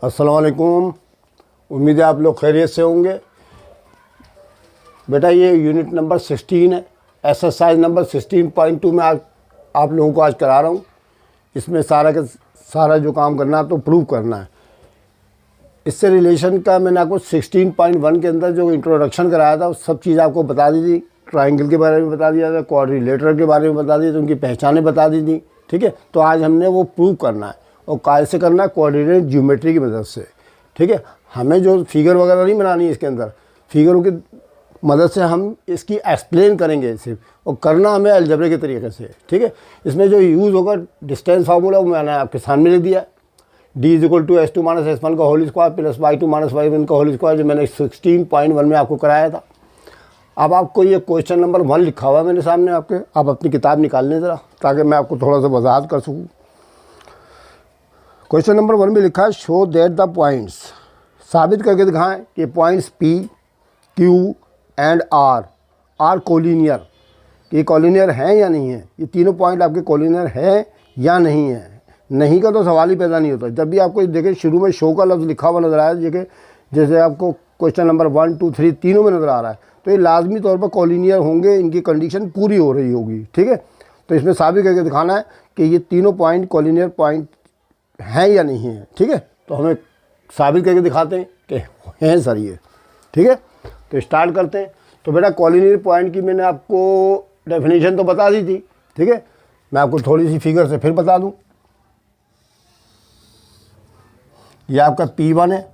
अस्सलाम वालेकुम। उम्मीद है आप लोग खैरियत से होंगे। बेटा ये यूनिट नंबर 16 है, एक्सरसाइज नंबर 16.2 में आप लोगों को आज करा रहा हूँ। इसमें सारा जो काम करना है तो प्रूव करना है। इससे रिलेशन का मैंने आपको 16.1 के अंदर जो इंट्रोडक्शन कराया था सब चीज़ आपको बता दी थी। ट्राइंगल के बारे में बता दिया था, क्वाड्रिलेटरल के बारे में बता दिया था, उनकी पहचानें बता दी थी। ठीक है, तो आज हमने वो प्रूव करना है और कैसे करना है, कोऑर्डिनेट ज्योमेट्री की मदद से। ठीक है, हमें जो फिगर वगैरह नहीं बनानी है, इसके अंदर फिगरों की मदद से हम इसकी एक्सप्लेन करेंगे सिर्फ, और करना हमें अलजबरे के तरीके से। ठीक है, इसमें जो यूज़ होगा डिस्टेंस फार्मूला वो मैंने आपके सामने लिख दिया है। D = S2 - S1 का whole square plus Y2 - Y1 का होल स्क्वायर, जो मैंने 16.1 में आपको कराया था। अब आपको ये क्वेश्चन नंबर 1 लिखा हुआ है मेरे सामने आपके, आप अपनी किताब निकाल लें ज़रा, ताकि मैं आपको थोड़ा सा वजाहत कर सकूँ। क्वेश्चन नंबर 1 में लिखा है शो दैट द पॉइंट्स, साबित करके दिखाएं कि points P, Q and R are collinear, ये कोलिनियर हैं या नहीं है। ये तीनों पॉइंट आपके कोलिनियर हैं या नहीं है। नहीं का तो सवाल ही पैदा नहीं होता। जब भी आपको देखें शुरू में शो का लफ्ज़ लिखा हुआ नज़र आया, जैसे आपको क्वेश्चन नंबर 1, 2, 3 तीनों में नज़र आ रहा है, तो ये लाजमी तौर पर कोलिनियर होंगे, इनकी कंडीशन पूरी हो रही होगी। ठीक है, तो इसमें साबित करके दिखाना है कि ये तीनों पॉइंट कोलिनियर पॉइंट हैं या नहीं है। ठीक है, तो हमें साबित करके दिखाते हैं कि हैं सर ये। ठीक है, तो स्टार्ट करते हैं। तो बेटा कोलिनियर पॉइंट की मैंने आपको डेफिनेशन तो बता दी थी। ठीक है, मैं आपको थोड़ी सी फिगर से फिर बता दूं। ये आपका P1 है,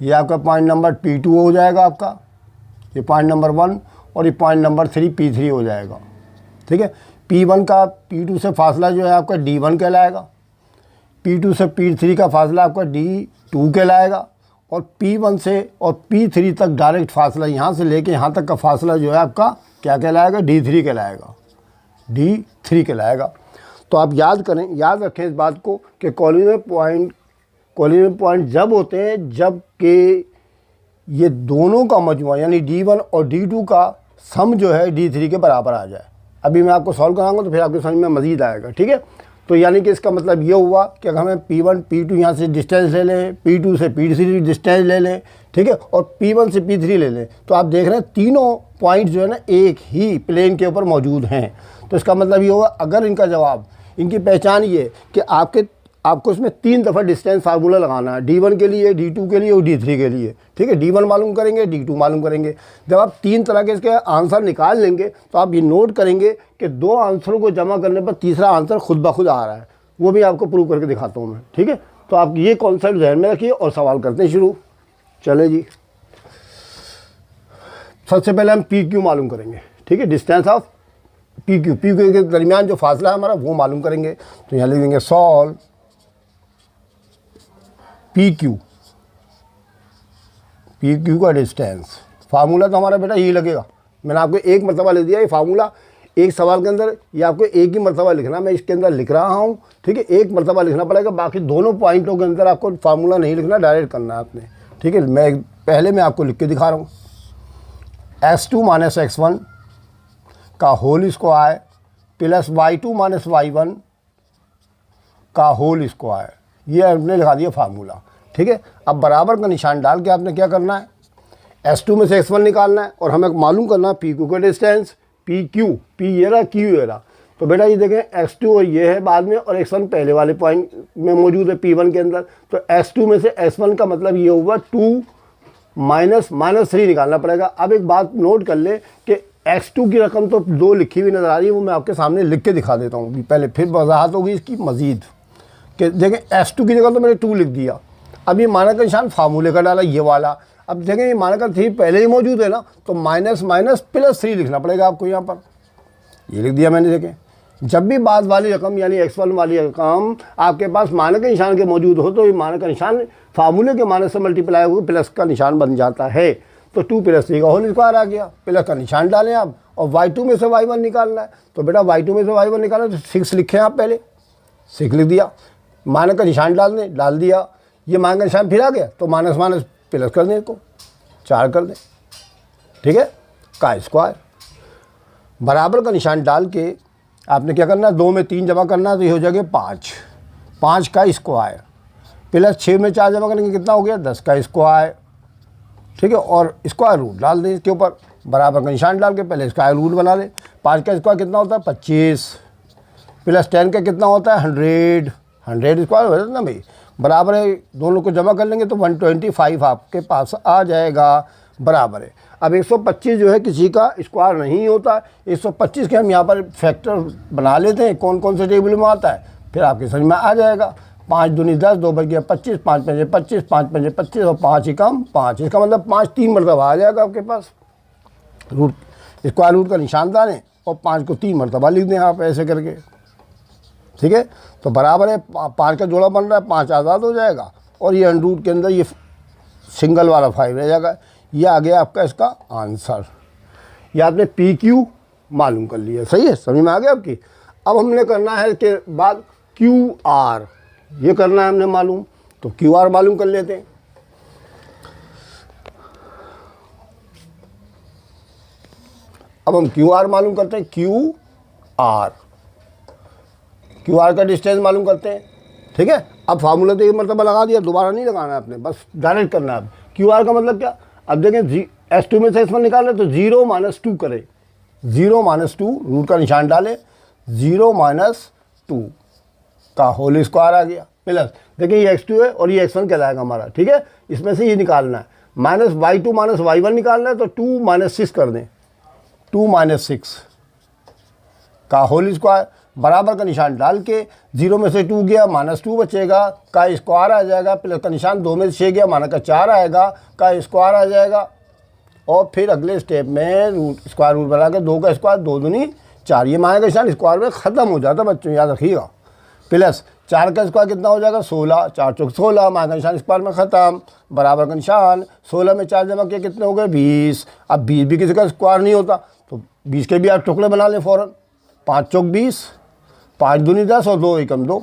ये आपका पॉइंट नंबर P2 हो जाएगा आपका, ये पॉइंट नंबर 1, और ये पॉइंट नंबर 3 P3 हो जाएगा। ठीक है, P1 का P2 से फासला जो है आपका D1 कहलाएगा, P2 से P3 का फासला आपका D2 कहलाएगा, और P1 से और P3 तक डायरेक्ट फासला यहाँ से लेके यहाँ तक का फासला जो है आपका क्या कहलाएगा, D3 कहलाएगा, D3 कहलाएगा। तो आप याद करें, याद रखें इस बात को कि कोलिनियर पॉइंट जब होते हैं जब कि ये दोनों का मजमुआ यानी D1 और D2 का सम जो है D3 के बराबर आ जाए। अभी मैं आपको सॉल्व कराऊंगा तो फिर आपके समझ में मज़ीद आएगा। ठीक है, तो यानी कि इसका मतलब ये हुआ कि अगर हमें P1 P2 यहाँ से डिस्टेंस ले लें, P2 से P3 डिस्टेंस ले लें, ठीक है, और P1 से P3 ले लें, तो आप देख रहे हैं तीनों पॉइंट जो है ना एक ही प्लेन के ऊपर मौजूद हैं। तो इसका मतलब ये होगा, अगर इनका जवाब, इनकी पहचान ये कि आपको इसमें 3 दफ़ा डिस्टेंस फार्मूला लगाना है, D1 के लिए, D2 के लिए और D3 के लिए। ठीक है, D1 मालूम करेंगे, D2 मालूम करेंगे। जब आप 3 तरह के इसके आंसर निकाल लेंगे तो आप ये नोट करेंगे कि 2 आंसरों को जमा करने पर तीसरा आंसर खुद ब खुद आ रहा है। वो भी आपको प्रूव करके दिखाता हूँ मैं। ठीक है, तो आप ये कॉन्सेप्ट ध्यान में रखिए और सवाल करते हैं शुरू। चले जी, सबसे पहले हम PQ मालूम करेंगे। ठीक है, डिस्टेंस ऑफ PQ के दरमियान जो फासला है हमारा वो मालूम करेंगे। तो यहाँ लिख देंगे सॉल्व PQ का डिस्टेंस। फार्मूला तो हमारा बेटा यही लगेगा, मैंने आपको एक मरतबा लिख दिया। ये फार्मूला एक सवाल के अंदर ये आपको एक ही मरतबा लिखना, मैं इसके अंदर लिख रहा हूँ। ठीक है, एक मरतबा लिखना पड़ेगा, बाकी दोनों पॉइंटों के अंदर आपको फार्मूला नहीं लिखना, डायरेक्ट करना है आपने। ठीक है, मैं आपको लिख के दिखा रहा हूँ। S2 - X1 का whole square plus Y2 - Y1 का होल स्क्वायर, ये आपने लिखा दिया फार्मूला। ठीक है, अब बराबर का निशान डाल के आपने क्या करना है, S2 में से X1 निकालना है और हमें मालूम करना है PQ का डिस्टेंस। PQ, P ये रहा, Q ये रहा। तो बेटा ये देखें S2 और ये है बाद में, और X1 पहले वाले पॉइंट में मौजूद है P1 के अंदर। तो S2 में से S1 का मतलब ये हुआ 2 - -3 निकालना पड़ेगा। अब एक बात नोट कर ले कि X2 की रकम तो 2 लिखी हुई नज़र आ रही है, वो मैं आपके सामने लिख के दिखा देता हूँ पहले, फिर वजाहत होगी इसकी मज़ीद। कि देखें S2 की जगह तो मैंने 2 लिख दिया। अब ये माइनस का निशान फार्मूले का डाला, ये वाला। अब देखें ये माइनस का 3 पहले ही मौजूद है ना, तो -+3 लिखना पड़ेगा आपको यहाँ पर। ये लिख दिया मैंने। देखें जब भी बाद वाली रकम यानी X1 वाली रकम आपके पास माइनस के निशान के मौजूद हो, तो ये माइनस का निशान फार्मूले के माइनस से मल्टीप्लाई होकर प्लस का निशान बन जाता है। तो 2 + 3 का होल स्क्वायर आ गया, प्लस का निशान डालें आप, और Y2 में से Y1 निकालना है। तो बेटा Y2 में से Y1 निकालना है तो 6 लिखें आप, पहले 6 लिख दिया, माइनस का निशान डाल दिया, ये माइनस का निशान फिर आ गया, तो माइनस प्लस कर दें, इसको 4 कर दें। ठीक है, का स्क्वायर बराबर का निशान डाल के आपने क्या करना है, 2 में 3 जमा करना है, तो ये हो जाएगा 5 का स्क्वायर प्लस 6 में 4 जमा करेंगे कितना हो गया 10 का स्क्वायर, ठीक है, और स्क्वायर रूट डाल दें इसके ऊपर, बराबर का निशान डाल के पहले स्क्वायर रूट बना लें। 5 का स्क्वायर कितना होता है 25, प्लस 10 का कितना होता है 100, 100 स्क्वायर हो जाता है ना भाई, बराबर है, दोनों को जमा कर लेंगे तो 125 आपके पास आ जाएगा, बराबर है। अब 125 जो है किसी का स्क्वायर नहीं होता, 125 के हम यहाँ पर फैक्टर बना लेते हैं, कौन कौन से टेबल में आता है, फिर आपके समझ में आ जाएगा। 5 दूनी 10, 2 बच गया 25, 5 पंजे 25, 5 पंजे 25 और 5 ही कम 5, इसका मतलब 5 3 मरतबा आ जाएगा आपके पास। रूट स्क्वायर रूट का निशान डालें और 5 को 3 मरतबा लिख दें आप ऐसे करके, ठीक है। तो बराबर है 5 का जोड़ा बन रहा है, 5 आज़ाद हो जाएगा और ये अंडरूट के अंदर ये सिंगल वाला 5 रह जाएगा। ये आ गया आपका इसका आंसर। ये आपने पी क्यू मालूम कर लिया, सही है, समझ में आ गया आपकी। अब हमने करना है इसके बाद क्यू आर, ये करना है हमने मालूम, तो क्यू आर मालूम कर लेते हैं। अब हम क्यू आर मालूम करते हैं, क्यू आर का डिस्टेंस मालूम करते हैं, ठीक है। अब फार्मूला तो एक मरतबा लगा दिया, दोबारा नहीं लगाना है आपने, बस डायरेक्ट करना है। क्यू आर का मतलब क्या, अब देखें S2 में से S1 निकालना है तो 0 - 2 करें, 0 - 2 रूट का निशान डालें, 0 - 2 का होल स्क्वायर आ गया, प्लस देखिए ये x2 है और ये x1 कहलाएगा हमारा, ठीक है। इसमें से ये निकालना है, -y2 - y1 निकालना है तो 2 - 6 कर दें, 2 - 6 का होल स्क्वायर, बराबर का निशान डाल के 0 में से 2 गया -2 बचेगा का स्क्वायर आ जाएगा, प्लस का निशान 2 में से 6 गया माना का 4 आएगा का स्क्वायर आ जाएगा। और फिर अगले स्टेप में रूट स्क्वायर रूट बना के 2 का स्क्वायर 2 दूनी 4, ये माना का निशान स्क्वायर में ख़त्म हो जाता है बच्चों, याद रखिएगा। प्लस 4 का स्क्वायर कितना हो जाएगा 16, 4 चौक 16, माना का निशान स्क्वायर में ख़त्म, बराबर का निशान 16 में 4 जमा किए कितने हो गए 20। अब 20 भी किसी का स्क्वायर नहीं होता तो 20 के भी आप टुकड़े बना लें फ़ौरन, 5 चौक 20, 5 दूनी 10 और 2 एकम 2,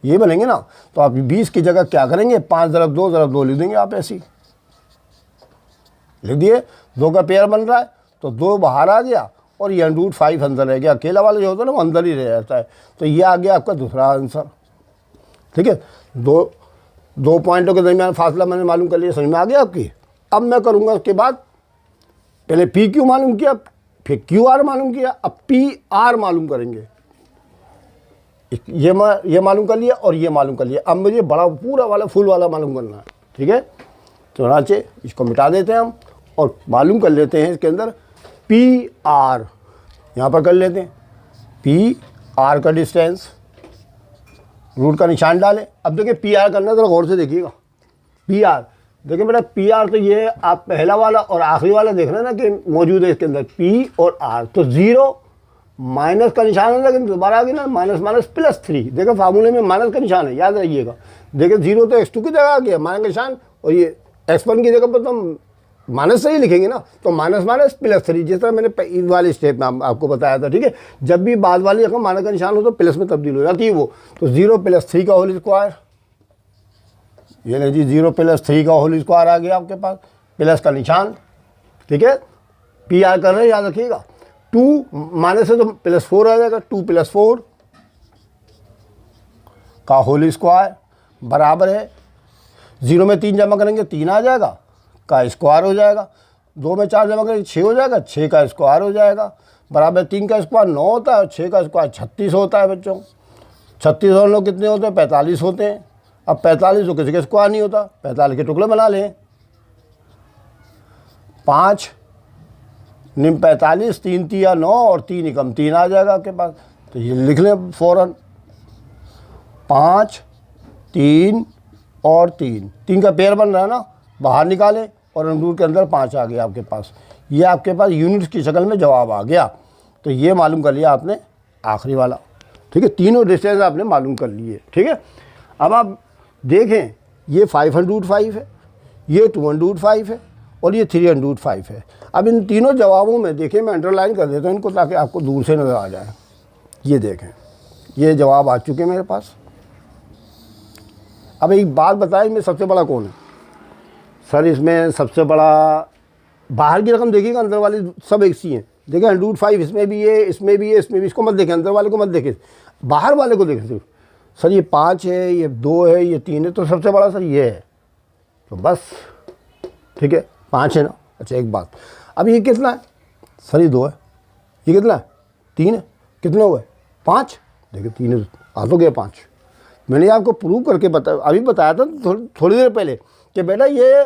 ये बनेंगे ना। तो आप 20 की जगह क्या करेंगे 5 × 2 लिख देंगे आप, ऐसी लिख दिए। 2 का पेयर बन रहा है तो 2 बाहर आ गया और ये √5 अंदर रह गया, अकेला वाला जो होता है ना वो अंदर ही रह जाता है। तो ये आ गया आपका दूसरा आंसर, ठीक है। दो पॉइंटों के दरमियान फासला मैंने मालूम कर लिया, समझ में आ गया आपकी। अब मैं करूँगा उसके बाद, पहले पी क्यू मालूम किया, फिर क्यू आर मालूम किया, अब पी आर मालूम करेंगे। ये मालूम कर लिया और ये मालूम कर लिया, अब मुझे बड़ा पूरा वाला फुल वाला मालूम करना है, ठीक है। तो राचे इसको मिटा देते हैं हम और मालूम कर लेते हैं इसके अंदर पी आर, यहाँ पर कर लेते हैं पी आर का डिस्टेंस, रूट का निशान डालें। अब देखिए पी आर करना है, तो गौर से देखिएगा। पी आर देखिए बेटा, पी आर तो ये आप पहला वाला और आखिरी वाला देख रहे हैं ना कि मौजूद है इसके अंदर पी और आर, तो 0 माइनस का निशान है, लेकिन दोबारा आ गया ना -+3। देखो फार्मूले में माइनस का निशान है, याद रखिएगा। देखिए 0 तो x2 की जगह आ गया माइनस का निशान, और ये x1 की जगह पर तो हम माइनस से ही लिखेंगे ना, तो -+3, जिस तरह मैंने इस वाले स्टेप में आपको बताया था, ठीक है। जब भी बाद वाली रकम माइनस का निशान हो तो प्लस में तब्दील हो जाती है वो। तो 0 + 3 का होल स्क्वायर, ये नहीं जी 0 + 3 का होल स्क्वायर आ गया आपके पास, प्लस का निशान, ठीक है। पी आर कर रहे हैं, याद रखिएगा। 2 माइनस से तो +4 आ जाएगा, 2 + 4 का होल स्क्वायर, बराबर है 0 में 3 जमा करेंगे 3 आ जाएगा का स्क्वायर हो जाएगा, 2 में 4 जमा करेंगे 6 हो जाएगा, 6 का स्क्वायर हो जाएगा, बराबर 3 का स्क्वायर 9 होता है और 6 का स्क्वायर 36 होता है बच्चों। 36 और 9 कितने होते हैं 45 होते हैं। अब 45 तो किसी का स्क्वायर नहीं होता, 45 के टुकड़े बना लें, 5 निम 45, 3 तिया 9 और 3 एकम 3 आ जाएगा आपके पास। तो ये लिख लें फ़ौरन, 5 3 और 3 का पेयर बन रहा है ना, बाहर निकालें और अंडरूट के अंदर 5 आ गया आपके पास। ये आपके पास यूनिट्स की शक्ल में जवाब आ गया। तो ये मालूम कर लिया आपने आखिरी वाला, ठीक है। तीनों डिस्टेंस आपने मालूम कर लिए, ठीक है। अब आप देखें ये 505 है, ये 205 है और ये 305 है। अब इन तीनों जवाबों में देखिए, मैं अंडरलाइन कर देता हूँ इनको ताकि आपको दूर से नज़र आ जाए। ये देखें, ये जवाब आ चुके हैं मेरे पास। अब एक बात बताएं, इसमें सबसे बड़ा कौन है सर? इसमें सबसे बड़ा बाहर की रकम देखिएगा, अंदर वाली सब एक सी हैं। देखिए 105 इसमें भी है, इसमें भी है, इसमें भी। इसको मत देखें, अंदर वाले को मत देखें, बाहर वाले को देखें सिर्फ। सर ये 5 है, ये 2 है, ये 3 है, तो सबसे बड़ा सर ये है, तो बस ठीक है 5 है ना। अच्छा एक बात, अब ये कितना है सर, ये 2 है, ये कितना है 3 है, कितने हो गए 5, देखिए 3 है, आ तो गया 5। मैंने आपको प्रूव करके अभी बताया था थोड़ी देर पहले कि बेटा ये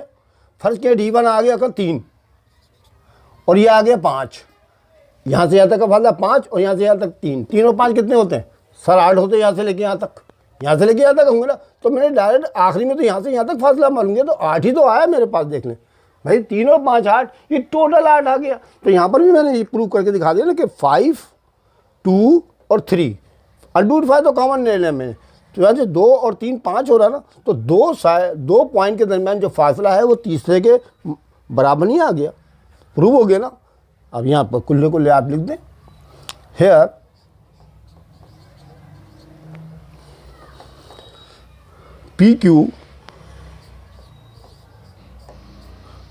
फर्ज किया D1 आ गया का 3 और ये आ गया 5, यहाँ से यहाँ तक का फासला 5 और यहाँ से यहाँ तक 3, 3 और 5 कितने होते हैं सर 8 होते हैं, यहाँ से लेके यहाँ तक, यहाँ से लेके यहाँ तक होंगे ना। तो मैंने डायरेक्ट आखिरी में तो यहाँ से यहाँ तक फासला मालूम किया, तो 8 ही तो आया मेरे पास देखने भाई, 3 और 5 8, ये टोटल 8 आ गया। तो यहाँ पर भी मैंने ये प्रूव करके दिखा दिया ना कि 5 2 और 3 अनरूट 5 तो कॉमन ले लिया मैंने, तो यहाँ से 2 और 3 5 हो रहा ना, तो 2 पॉइंट के दरमियान जो फासला है वो तीसरे के बराबर नहीं आ गया, प्रूव हो गया ना। अब यहाँ पर कुल्ले कुल्ले आप लिख दें, हेयर पी क्यू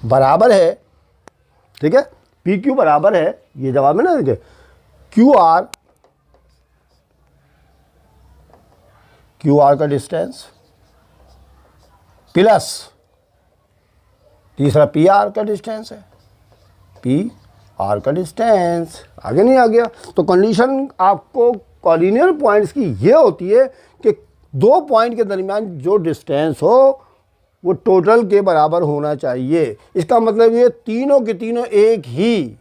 बराबर है, ठीक है, पी क्यू बराबर है, ये जवाब है ना, देखिए क्यू आर का डिस्टेंस प्लस तीसरा पी आर का डिस्टेंस है, पी आर का डिस्टेंस, आगे नहीं आ गया। तो कंडीशन आपको कॉलिनियर पॉइंट्स की ये होती है कि 2 पॉइंट के दरमियान जो डिस्टेंस हो वो टोटल के बराबर होना चाहिए। इसका मतलब ये तीनों के तीनों एक ही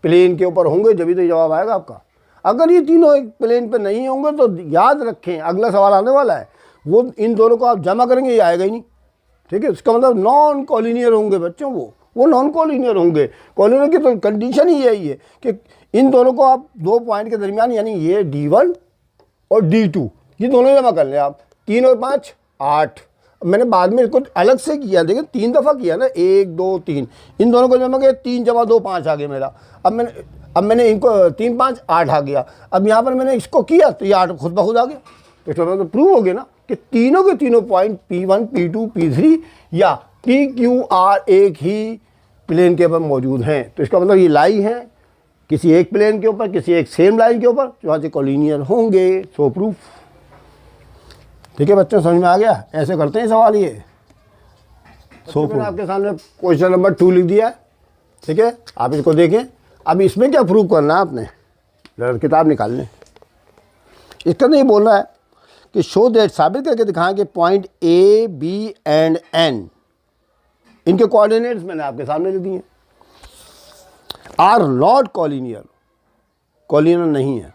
प्लेन के ऊपर होंगे, जब भी तो जवाब आएगा आपका। अगर ये तीनों एक प्लेन पे नहीं होंगे तो याद रखें अगला सवाल आने वाला है, वो इन दोनों को आप जमा करेंगे ये आएगा ही नहीं, ठीक है। इसका मतलब नॉन कॉलिनियर होंगे बच्चों, वो नॉन कॉलिनियर होंगे। कॉलिनियर की तो कंडीशन ही यही है कि इन दोनों को आप 2 पॉइंट के दरमियान, यानी ये D1 और D2 ये दोनों जमा कर लें आप, 3 और 5 8। मैंने बाद में इसको अलग से किया, देखिए 3 दफ़ा किया ना, 1 2 3, इन दोनों को जमा किया, 3 जमा 2 5 आ गया मेरा। अब मैंने इनको 3 5 8 आ गया। अब यहाँ पर मैंने इसको किया तो ये 8 खुद ब खुद आ गया। तो इसका मतलब प्रूव हो गया ना कि तीनों के तीनों पॉइंट P1 P2 P3 या PQR एक ही प्लेन के ऊपर मौजूद हैं। तो इसका मतलब ये लाई है किसी एक प्लेन के ऊपर, किसी एक सेम लाइन के ऊपर, जो से कॉलिनियर होंगे। सो प्रूफ, ठीक है बच्चों, समझ में आ गया? ऐसे करते हैं सवाल ये। सो मैंने आपके सामने क्वेश्चन नंबर 2 लिख दिया है, ठीक है, आप इसको देखें। अब इसमें क्या प्रूव करना है आपने, किताब निकाल लें। इसका नहीं बोल रहा है कि शो दैट, साबित करके दिखाएं कि point A B and N इनके कोऑर्डिनेट्स मैंने आपके सामने लिख दिए, आर नॉट कॉलिनियर, कॉलिनियर नहीं है।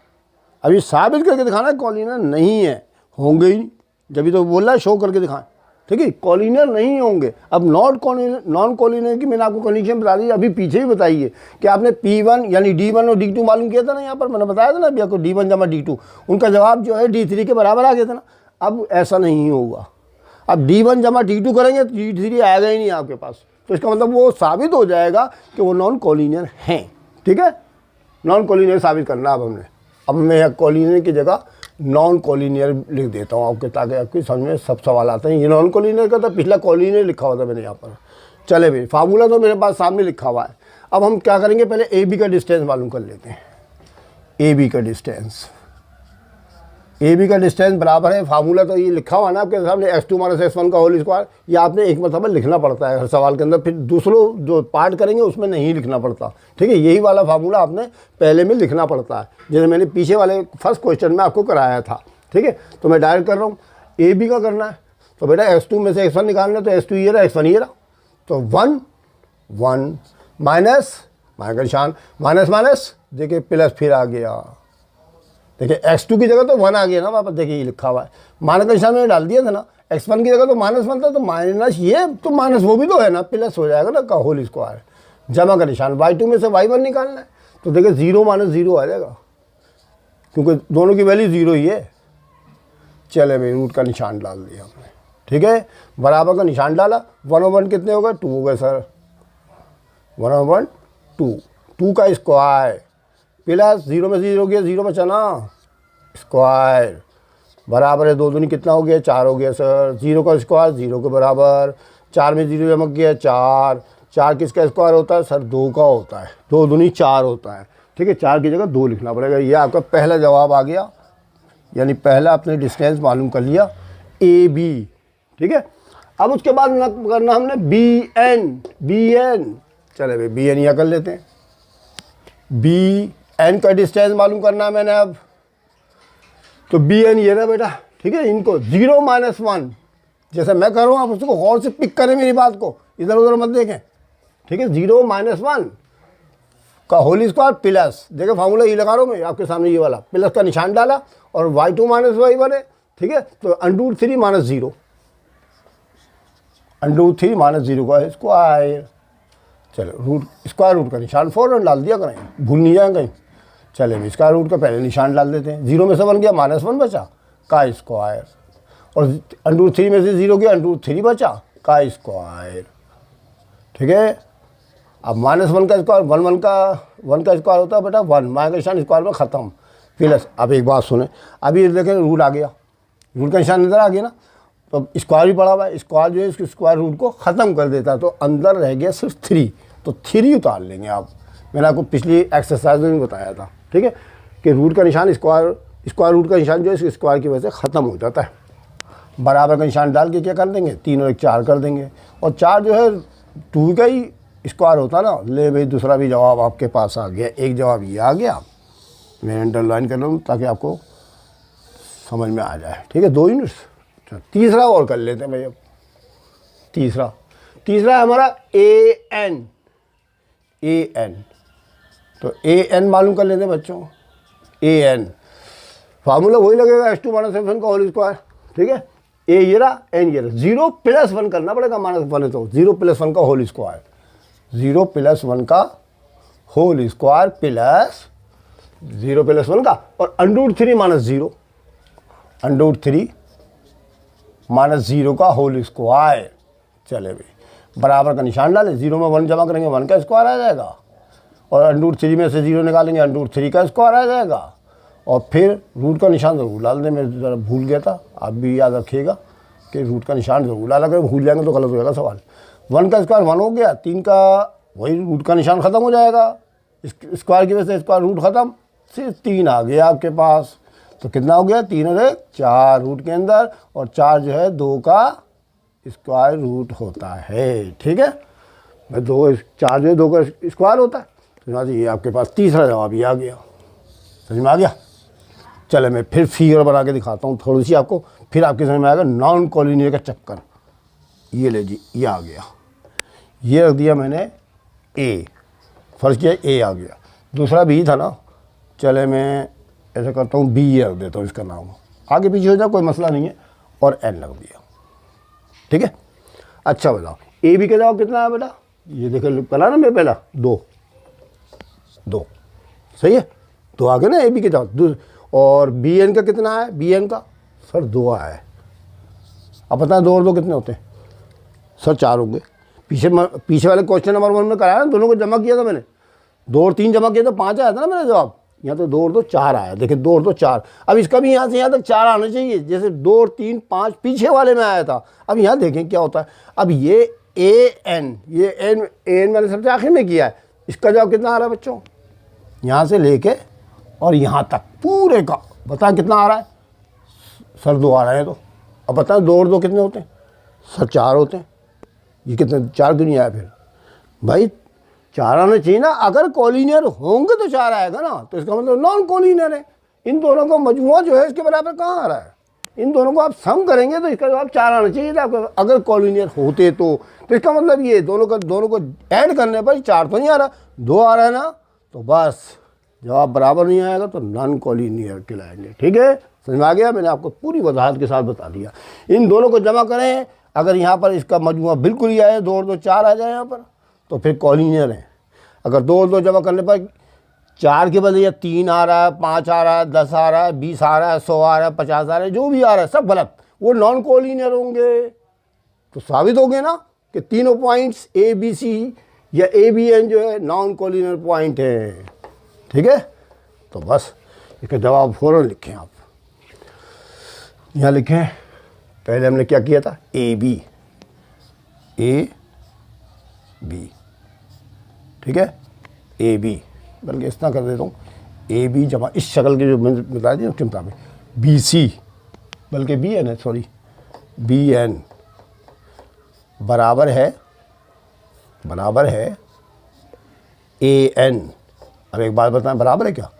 अभी साबित करके दिखाना है कॉलिनियर नहीं है, होंगे ही नहीं, जब तो बोल रहा है शो करके दिखाएं, ठीक है, कॉलिनियर नहीं होंगे। अब नॉन कॉलिनियर की मैंने आपको कंडीशन बता दी, अभी पीछे ही बताइए कि आपने P1 यानी D1 और D2 मालूम किया था ना, यहाँ पर मैंने बताया था ना अभी आपको, D1 जमा D2, उनका जवाब जो है D3 के बराबर आ गया था ना। अब ऐसा नहीं होगा, अब D1 जमा D2 करेंगे तो D3 आएगा ही नहीं आपके पास। तो इसका मतलब वो साबित हो जाएगा कि वो नॉन कॉलिनियर हैं, ठीक है, नॉन कॉलिनियर साबित करना। अब मैं यहाँ कॉलिनियर की जगह नॉन कॉलिनियर लिख देता हूँ आपके, ताकि आपकी समझ में सब सवाल आते हैं। ये नॉन कॉलिनियर का था, पिछला कॉलिनियर लिखा हुआ था मैंने यहाँ पर। चले भाई, फार्मूला तो मेरे पास सामने लिखा हुआ है। अब हम क्या करेंगे, पहले ए बी का डिस्टेंस मालूम कर लेते हैं। ए बी का डिस्टेंस, ए बी का डिस्टेंस बराबर है, फार्मूला तो ये लिखा हुआ ना आपके सामने, x2 - x1 का होल स्क्वायर। ये आपने एक मतलब लिखना पड़ता है हर सवाल के अंदर, फिर दूसरों जो पार्ट करेंगे उसमें नहीं लिखना पड़ता, ठीक है। यही वाला फार्मूला आपने पहले में लिखना पड़ता है, जैसे मैंने पीछे वाले फर्स्ट क्वेश्चन में आपको कराया था, ठीक है। तो मैं डायरेक्ट कर रहा हूँ, ए बी का करना है तो बेटा x2 में से x1 निकालना है, तो x2 ये रहा, x1 ये रहा, तो 1 1 माइनस का निशान, माइनस देखिए प्लस फिर आ गया, देखिए x2 की जगह तो 1 आ गया ना वापस, देखिए ये लिखा हुआ है, माइनस का निशान मैंने डाल दिया था ना, x1 की जगह तो -1 था, तो माइनस ये तो माइनस वो भी तो है ना, प्लस हो जाएगा ना का होल स्क्वायर, जमा का निशान, y2 में से y1 निकालना है, तो देखिए 0 - 0 आ जाएगा, क्योंकि दोनों की वैल्यू 0 ही है। चले भाई, रूट का निशान डाल दिया हमने, ठीक है, बराबर का निशान डाला, 1/1 कितने हो गए, 2 हो गए सर, 1/2, 2 का स्क्वायर प्लस 0 में से 0 गया, 0 बचा ना, स्क्वायर बराबर है 2 दूनी कितना हो गया, 4 हो गया सर, 0 का स्क्वायर 0 के बराबर, 4 में 0 जमा किया 4, 4 किसका स्क्वायर होता है सर, 2 का होता है, 2 दूनी 4 होता है, ठीक है, 4 की जगह 2 लिखना पड़ेगा। ये आपका पहला जवाब आ गया, यानी पहला आपने डिस्टेंस मालूम कर लिया ए बी, ठीक है। अब उसके बाद करना हमने बी एन। चले भाई बी एन यहाँ कर लेते हैं। बी एन का डिस्टेंस मालूम करना है मैंने अब, तो बी एन ये ना बेटा, ठीक है। इनको 0 - 1 जैसे मैं कर रहा हूँ आप उसको गौर से पिक करें मेरी बात को, इधर उधर मत देखें, ठीक है। 0 - 1 का होल स्क्वायर प्लस, देखो फार्मूला ये लगा रहा हूँ मैं आपके सामने, ये वाला प्लस का निशान डाला और y2 - y1 है, ठीक है। तो √3 - 0, √3 - 0 का स्क्वायर। चलो स्क्वायर रूट का निशान फ़ौरन डाल दिया करें, भूल नहीं जाए कहीं। चले स्क्वायर रूट का पहले निशान डाल देते हैं। 0 में से 1 गया, -1 बचा का स्क्वायर, और √3 में से 0 गया, √3 बचा का स्क्वायर, ठीक है। अब -1 का स्क्वायर 1 का स्क्वायर होता है बेटा 1, माइनस का निशान स्क्वायर में ख़त्म प्लस। अब एक बात सुने, अभी देखें रूट आ गया, रूट का निशान इधर आ गया ना, तो स्क्वायर भी पड़ा हुआ है, स्क्वायर जो है इसके स्क्वायर रूट को ख़त्म कर देता है, तो अंदर रह गया सिर्फ 3, तो 3 उतार लेंगे आप। मैंने आपको पिछली एक्सरसाइज में भी बताया था, ठीक है, कि रूट का निशान स्क्वायर रूट का निशान जो है इस स्क्वायर की वजह से ख़त्म हो जाता है। बराबर का निशान डाल के क्या कर देंगे, 3 और 1 4 कर देंगे, और 4 जो है 2 का ही स्क्वायर होता ना। ले भाई दूसरा भी जवाब आपके पास आ गया, एक जवाब ये आ गया, मैं अंडरलाइन कर लूँ ताकि आपको समझ में आ जाए, ठीक है। 2 यूनिट्स। तीसरा और कर लेते हैं भाई। अब तीसरा है हमारा ए एन, तो ए एन मालूम कर लेते हैं बच्चों। ए एन फार्मूला वही लगेगा h2 - f1 का होल स्क्वायर, ठीक है। ए ये रहा, एन ये रहा, 0 + 1 करना पड़ेगा, -1 है तो 0 + 1 का होल स्क्वायर, 0 + 1 का होल स्क्वायर प्लस 0 + 1 का, और √3 - 0, √3 - 0 का होल स्क्वायर। चले भाई बराबर का निशान डालें, 0 में 1 जमा करेंगे 1 का स्क्वायर आ जाएगा, और √3 में से 0 निकालेंगे √3 का स्क्वायर आ जाएगा, और फिर रूट का निशान ज़रूर डाल दें। मैं ज़रा भूल गया था, आप भी याद रखिएगा कि रूट का निशान ज़रूर डाला करें, भूल जाएंगे तो गलत हो जाएगा सवाल। 1 का स्क्वायर 1 हो गया, 3 का वही रूट का निशान ख़त्म हो जाएगा, स्क्वायर की वजह से स्क्वायर रूट ख़त्म, सिर्फ 3 आ गया आपके पास। तो कितना हो गया, 3 और 1 4 रूट के अंदर, और 4 जो है 2 का स्क्वायर रूट होता है, ठीक है। 4 जो है 2 का स्क्वायर होता है, तो ये आपके पास तीसरा जवाब ये आ गया। समझ में आ गया। चले मैं फिर फिगर बना के दिखाता हूँ थोड़ी सी आपको, फिर आपके समझ में आएगा नॉन कॉलिनियर का चक्कर। ये ले जी, ये आ गया, ये रख दिया मैंने ए, फर्स्ट किया ए आ गया, दूसरा बी था ना। चले मैं ऐसा करता हूँ बी ये रख देता हूँ, इसका नाम आगे पीछे हो जाए कोई मसला नहीं है, और एन रख दिया, ठीक है। अच्छा बताओ ए बी का जवाब कितना है बेटा, ये देखो पहला ना मैं पहला 2 सही है, 2 आ गए ना ए बी के जवाब। और बी एन का कितना है, बी एन का सर 2 आया है। अब बताएं 2 और 2 कितने होते हैं सर, 4 होंगे। पीछे वाले क्वेश्चन नंबर 1 में कराया ना, दोनों को जमा किया था मैंने, 2 और 3 जमा किया तो 5 आया था ना मेरा जवाब। यहाँ तो 2 और 2 4 आया, देखिए 2 और 2 4। अब इसका भी यहाँ से यहाँ तक 4 आना चाहिए, जैसे 2 और 3 5 पीछे वाले में आया था। अब यहाँ देखें क्या होता है। अब ये ए एन, ये एन मैंने सबसे आखिर में किया है, इसका जवाब कितना आ रहा है बच्चों, यहाँ से लेके और यहाँ तक पूरे का बता कितना आ रहा है सर, 2 आ रहे हैं। तो अब बताएं 2 और 2 कितने होते हैं सर, 4 होते हैं। ये कितने, 4 क्यों नहीं आया फिर भाई, 4 आना चाहिए ना। अगर कॉलिनियर होंगे तो 4 आएगा ना, तो इसका मतलब नॉन कॉलिनियर है। इन दोनों का मजमुआ जो है इसके बराबर कहाँ आ रहा है, इन दोनों को आप सम करेंगे तो इसका जवाब 4 आना चाहिए था आपको, अगर कॉलिनियर होते तो इसका मतलब ये दोनों को ऐड करने पर 4 तो नहीं आ रहा, 2 आ रहा है ना, तो बस जवाब बराबर नहीं आएगा तो नॉन कॉलिनियर कहलाएंगे, ठीक है। समझ में आ गया, मैंने आपको पूरी वजाहत के साथ बता दिया। इन दोनों को जमा करें, अगर यहाँ पर इसका मजमुआ बिल्कुल ही आए, 2 और 2 4 आ जाए यहाँ पर, तो फिर कॉलिनियर है। अगर 2 और 2 जमा करने पर 4 के बदले 3 आ रहा है, 5 आ रहा है, 10 आ रहा है, 20 आ रहा है, 100 आ रहा है, 50 आ रहा है, जो भी आ रहा है सब गलत, वो नॉन कॉलिनियर होंगे। तो साबित हो गए ना कि तीनों पॉइंट्स ए बी सी या ए बी एन जो है नॉन कॉलिनियर पॉइंट है, ठीक है। तो बस इसका जवाब फ़ौरन लिखें आप, यहाँ लिखें। पहले हमने क्या किया था, ए बी, ठीक है, ए बी, बल्कि इस तरह कर देता हूँ, ए बी जमा इस शक्ल की जो मैंने बताई थी उसके मुताबिक बी सी, बल्कि बी एन है, सॉरी, बी एन बराबर है ए एन। अब एक बात बताएं, बराबर है क्या?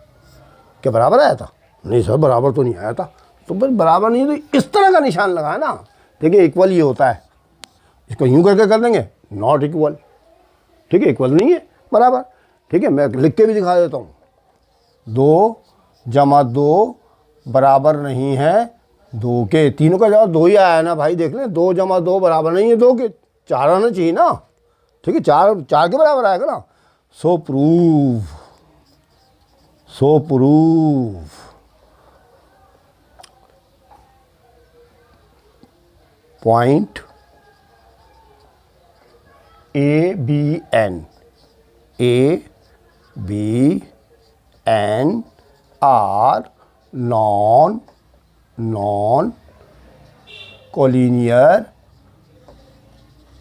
क्या बराबर आया था? नहीं सर, बराबर तो नहीं आया था। तो बस बराबर नहीं है तो इस तरह का निशान लगाए ना। देखिए इक्वल ये होता है, इसको यूं करके कर देंगे, नॉट इक्वल। ठीक है, इक्वल नहीं है, बराबर। ठीक है, मैं लिख के भी दिखा देता हूँ। 2 जमा 2 बराबर नहीं है 2 के। तीनों का जवाब 2 ही आया ना भाई, देख लें। 2 जमा 2 बराबर नहीं है 2 के, 4 आना चाहिए ना। ठीक है, 4 के बराबर आएगा ना। So prove point A B N are non collinear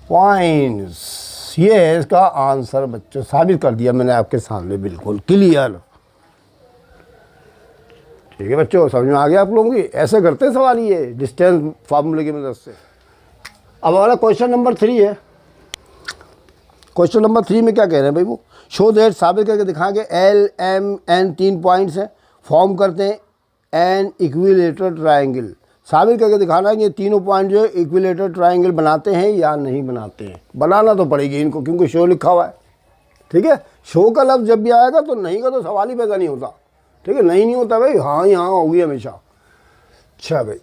points. ये है इसका आंसर बच्चों, साबित कर दिया मैंने आपके सामने, बिल्कुल क्लियर। ठीक है बच्चों, समझ में आ गया आप लोगों की? ऐसे करते हैं सवाल ये डिस्टेंस फार्मूले की मदद से। अब हमारा क्वेश्चन नंबर 3 है। क्वेश्चन नंबर 3 में क्या कह रहे हैं भाई? वो शो दैट, साबित करके दिखाएंगे एल एम एन 3 पॉइंट्स हैं, फॉर्म करते हैं एन इक्विलेटरल ट्रायंगल। साबित करके दिखाना है कि ये तीनों पॉइंट जो है इक्विलेटरल ट्रायंगल बनाते हैं या नहीं बनाते हैं। बनाना तो पड़ेगी इनको, क्योंकि शो लिखा हुआ है। ठीक है, शो का लफ्ज़ जब भी आएगा तो नहीं का तो सवाल ही पैदा नहीं होता। ठीक है, नहीं होता भाई, हाँ यहाँ होगी हमेशा। अच्छा भाई,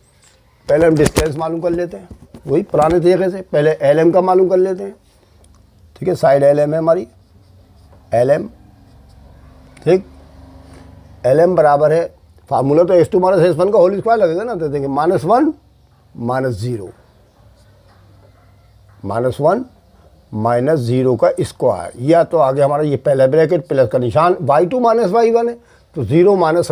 पहले हम डिस्टेंस मालूम कर लेते हैं, वही पुराने तरीके से। पहले एल एम का मालूम कर लेते हैं। ठीक है, साइड एल एम है हमारी, एल एम। ठीक, एल एम बराबर है, फार्मूला तो S2 माइनस S1 का होल स्क्वायर लगेगा ना। तो देखेंगे -1 - 0 -1 -0 का स्क्वायर, या तो आगे हमारा ये पहला ब्रैकेट प्लस का निशान, y2 माइनस y1 है तो 0 माइनस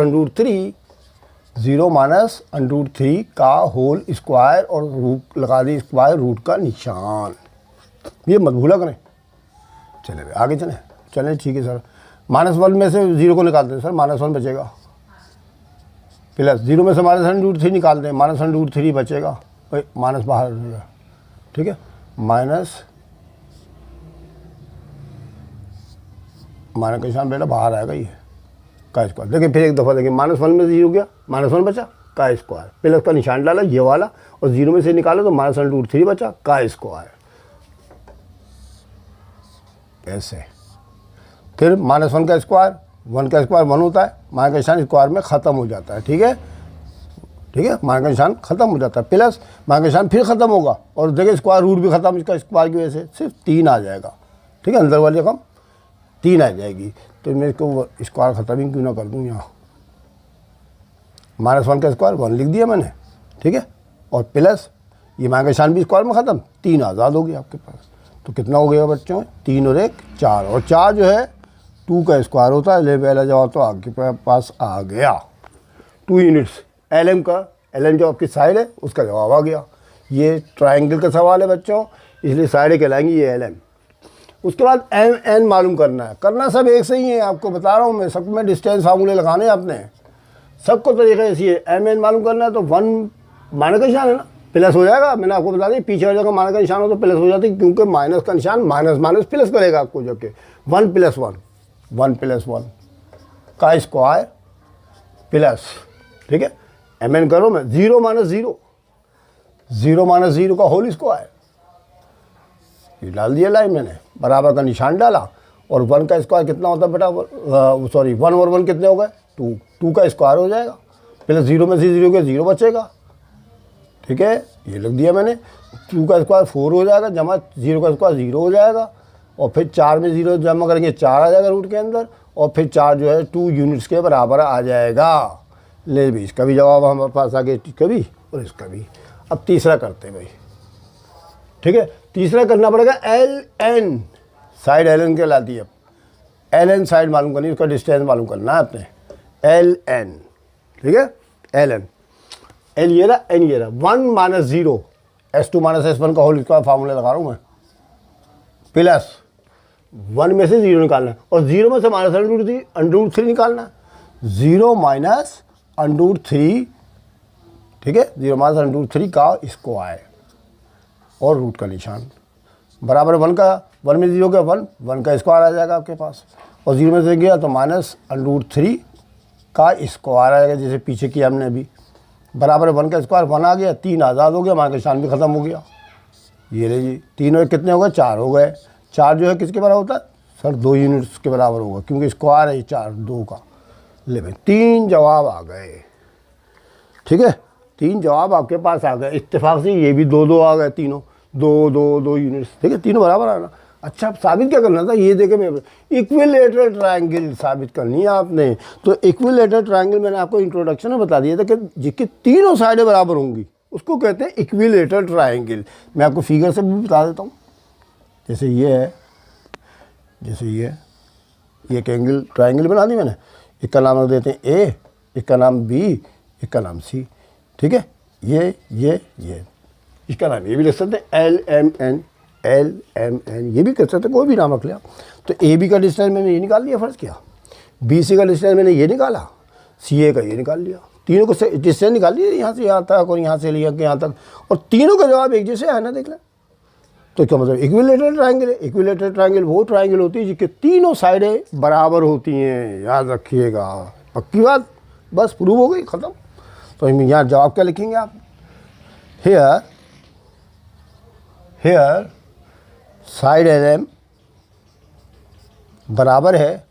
√3 का होल स्क्वायर और रूट लगा दी, स्क्वायर रूट का निशान। ये मत भूला करें। चले भाई आगे चलें। ठीक है सर, -1 में से 0 को निकालते हैं सर, -1 बचेगा, प्लस 0 में से -√3 निकालते हैं, -√3 बचेगा, भाई माइनस बाहर रहेगा। ठीक है, माइनस का निशान बेटा बाहर आएगा, ये का स्क्वायर। देखिए फिर एक दफ़ा देखिए, -1 में से 0 गया, -1 बचा, का स्क्वायर, प्लस का निशान डाला ये वाला, और 0 में से निकाला तो -√3 बचा, का स्क्वायर। ऐसे फिर -1 का स्क्वायर, 1 का स्क्वायर 1 होता है, माइनस का निशान स्क्वायर में ख़त्म हो जाता है। ठीक है, माइनस का निशान ख़त्म हो जाता है, प्लस माइनस का निशान फिर ख़त्म होगा, और देखिए स्क्वायर रूट भी ख़त्म, इसका स्क्वायर की वजह से सिर्फ 3 आ जाएगा। ठीक है, अंदर वाली रकम 3 आ जाएगी। तो मैं इसको स्क्वायर ख़त्म ही क्यों ना कर दूँ, यहाँ -1 का स्क्वायर 1 लिख दिया मैंने। ठीक है, और प्लस ये माइनस का निशान भी स्क्वायर में ख़त्म, 3 आज़ाद हो गया आपके पास। तो कितना हो गया बच्चों? 3 और 1 4, और 4 जो है 2 का स्क्वायर होता है। ले पहला जवाब तो आपके पास आ गया, 2 यूनिट्स। एल एम जो आपकी साइड है उसका जवाब आ गया। ये ट्रायंगल का सवाल है बच्चों, इसलिए साइडें कहलाएंगी ये एल एम। उसके बाद एम एन मालूम करना सब एक से ही है, आपको बता रहा हूँ मैं। सब में डिस्टेंस फार्मूले लगाने हैं आपने, सबको तरीका ऐसी है। एम एन मालूम करना है तो 1 माइनस का निशान है ना, प्लस हो जाएगा। मैंने आपको बता दिया, पीछे वाले का माइनस का निशान हो तो प्लस हो जाती है, क्योंकि माइनस का निशान माइनस प्लस करेगा आपको, जबकि 1 + 1 का स्क्वायर प्लस। ठीक है, एम एन करो मैं 0 - 0 का होल स्क्वायर, ये डाल दिया लाइन मैंने, बराबर का निशान डाला, और 1 का स्क्वायर कितना होता है बेटा? 1 और 1 कितने हो गए? 2 का स्क्वायर हो जाएगा, प्लस 0 में से 0 के 0 बचेगा। ठीक है, ये लिख दिया मैंने। 2 का स्क्वायर 4 हो जाएगा, जमा 0 का स्क्वायर 0 हो जाएगा, और फिर 4 में 0 जमा करेंगे 4 आ जाएगा रूट के अंदर, और फिर 4 जो है 2 यूनिट्स के बराबर आ जाएगा। ले भी इसका भी जवाब हमारे पास आ गया, इसका भी और इसका भी। अब तीसरा करते हैं भाई। ठीक है, तीसरा करना पड़ेगा L N, side L N कहलाती है। एल एन साइड मालूम करनी, उसका डिस्टेंस मालूम करना है आपने, एल एन। ठीक है, एल एन, एल ये रहा, एन ये रहा। 1 - 0 S2 माइनस S1 का होल स्क्वायर फार्मूला लगा रहा हूँ मैं, प्लस 1 में से 0 निकालना है, और 0 में से -√3 निकालना है। 0 - √3 ठीक है, 0-√3 का स्क्वायर और रूट का निशान बराबर 1 का, 1 में 0 का 1 का स्क्वायर आ जाएगा आपके पास, और 0 में से गया तो -√3 का स्क्वायर आ जाएगा, जैसे पीछे किया हमने अभी, बराबर 1 का स्क्वायर 1 आ गया, 3 आज़ाद हो गया, मान का निशान भी ख़त्म हो गया। ये ले जी 3 और कितने हो गए, 4 हो गए। 4 जो है किसके बराबर होता है सर, 2 यूनिट्स के बराबर होगा, क्योंकि स्क्वायर है 4 2 का। ले भाई 3 जवाब आ गए, ठीक है, 3 जवाब आपके पास आ गए। इत्तेफाक से ये भी 2-2 आ गए, तीनों 2-2 यूनिट्स, ठीक है, तीनों बराबर आना। अच्छा, अब साबित क्या करना था, ये देखे मैं इक्विलेटरल ट्रायंगल साबित करनी है आपने। तो इक्विलेटरल ट्रायंगल मैंने आपको इंट्रोडक्शन में बता दिया था कि जिसकी तीनों साइडें बराबर होंगी उसको कहते हैं इक्विलेटरल ट्रायंगल। मैं आपको फिगर से भी बता देता हूँ, जैसे ये है, जैसे ये एक एंगल ट्रायंगल बना दी मैंने, एक का नाम रख देते हैं ए, एक का नाम बी, एक का नाम सी, ठीक है, ये इसका नाम ये भी लिख सकते हैं LMN, ये भी कर सकते हैं, कोई भी नाम रख लिया। तो AB का डिस्टेंस मैंने ये निकाल लिया, फ़र्ज़ किया, BC का डिस्टेंस मैंने ये निकाला, CA का ये निकाल लिया, तीनों को डिस्टेंस निकाल लिया यहाँ से यहाँ तक और यहाँ से लिया के यहाँ तक, और तीनों का जवाब एक जैसे है ना, देख लें। तो क्या मतलब इक्विलेटरल ट्रायंगल है। इक्विलेटरल ट्रायंगल वो ट्रायंगल होती है जिसके तीनों साइडें बराबर होती हैं, याद रखिएगा, पक्की बात, बस प्रूव हो गई, ख़त्म। तो हम यहाँ जवाब क्या लिखेंगे आप, हेयर साइड LM बराबर है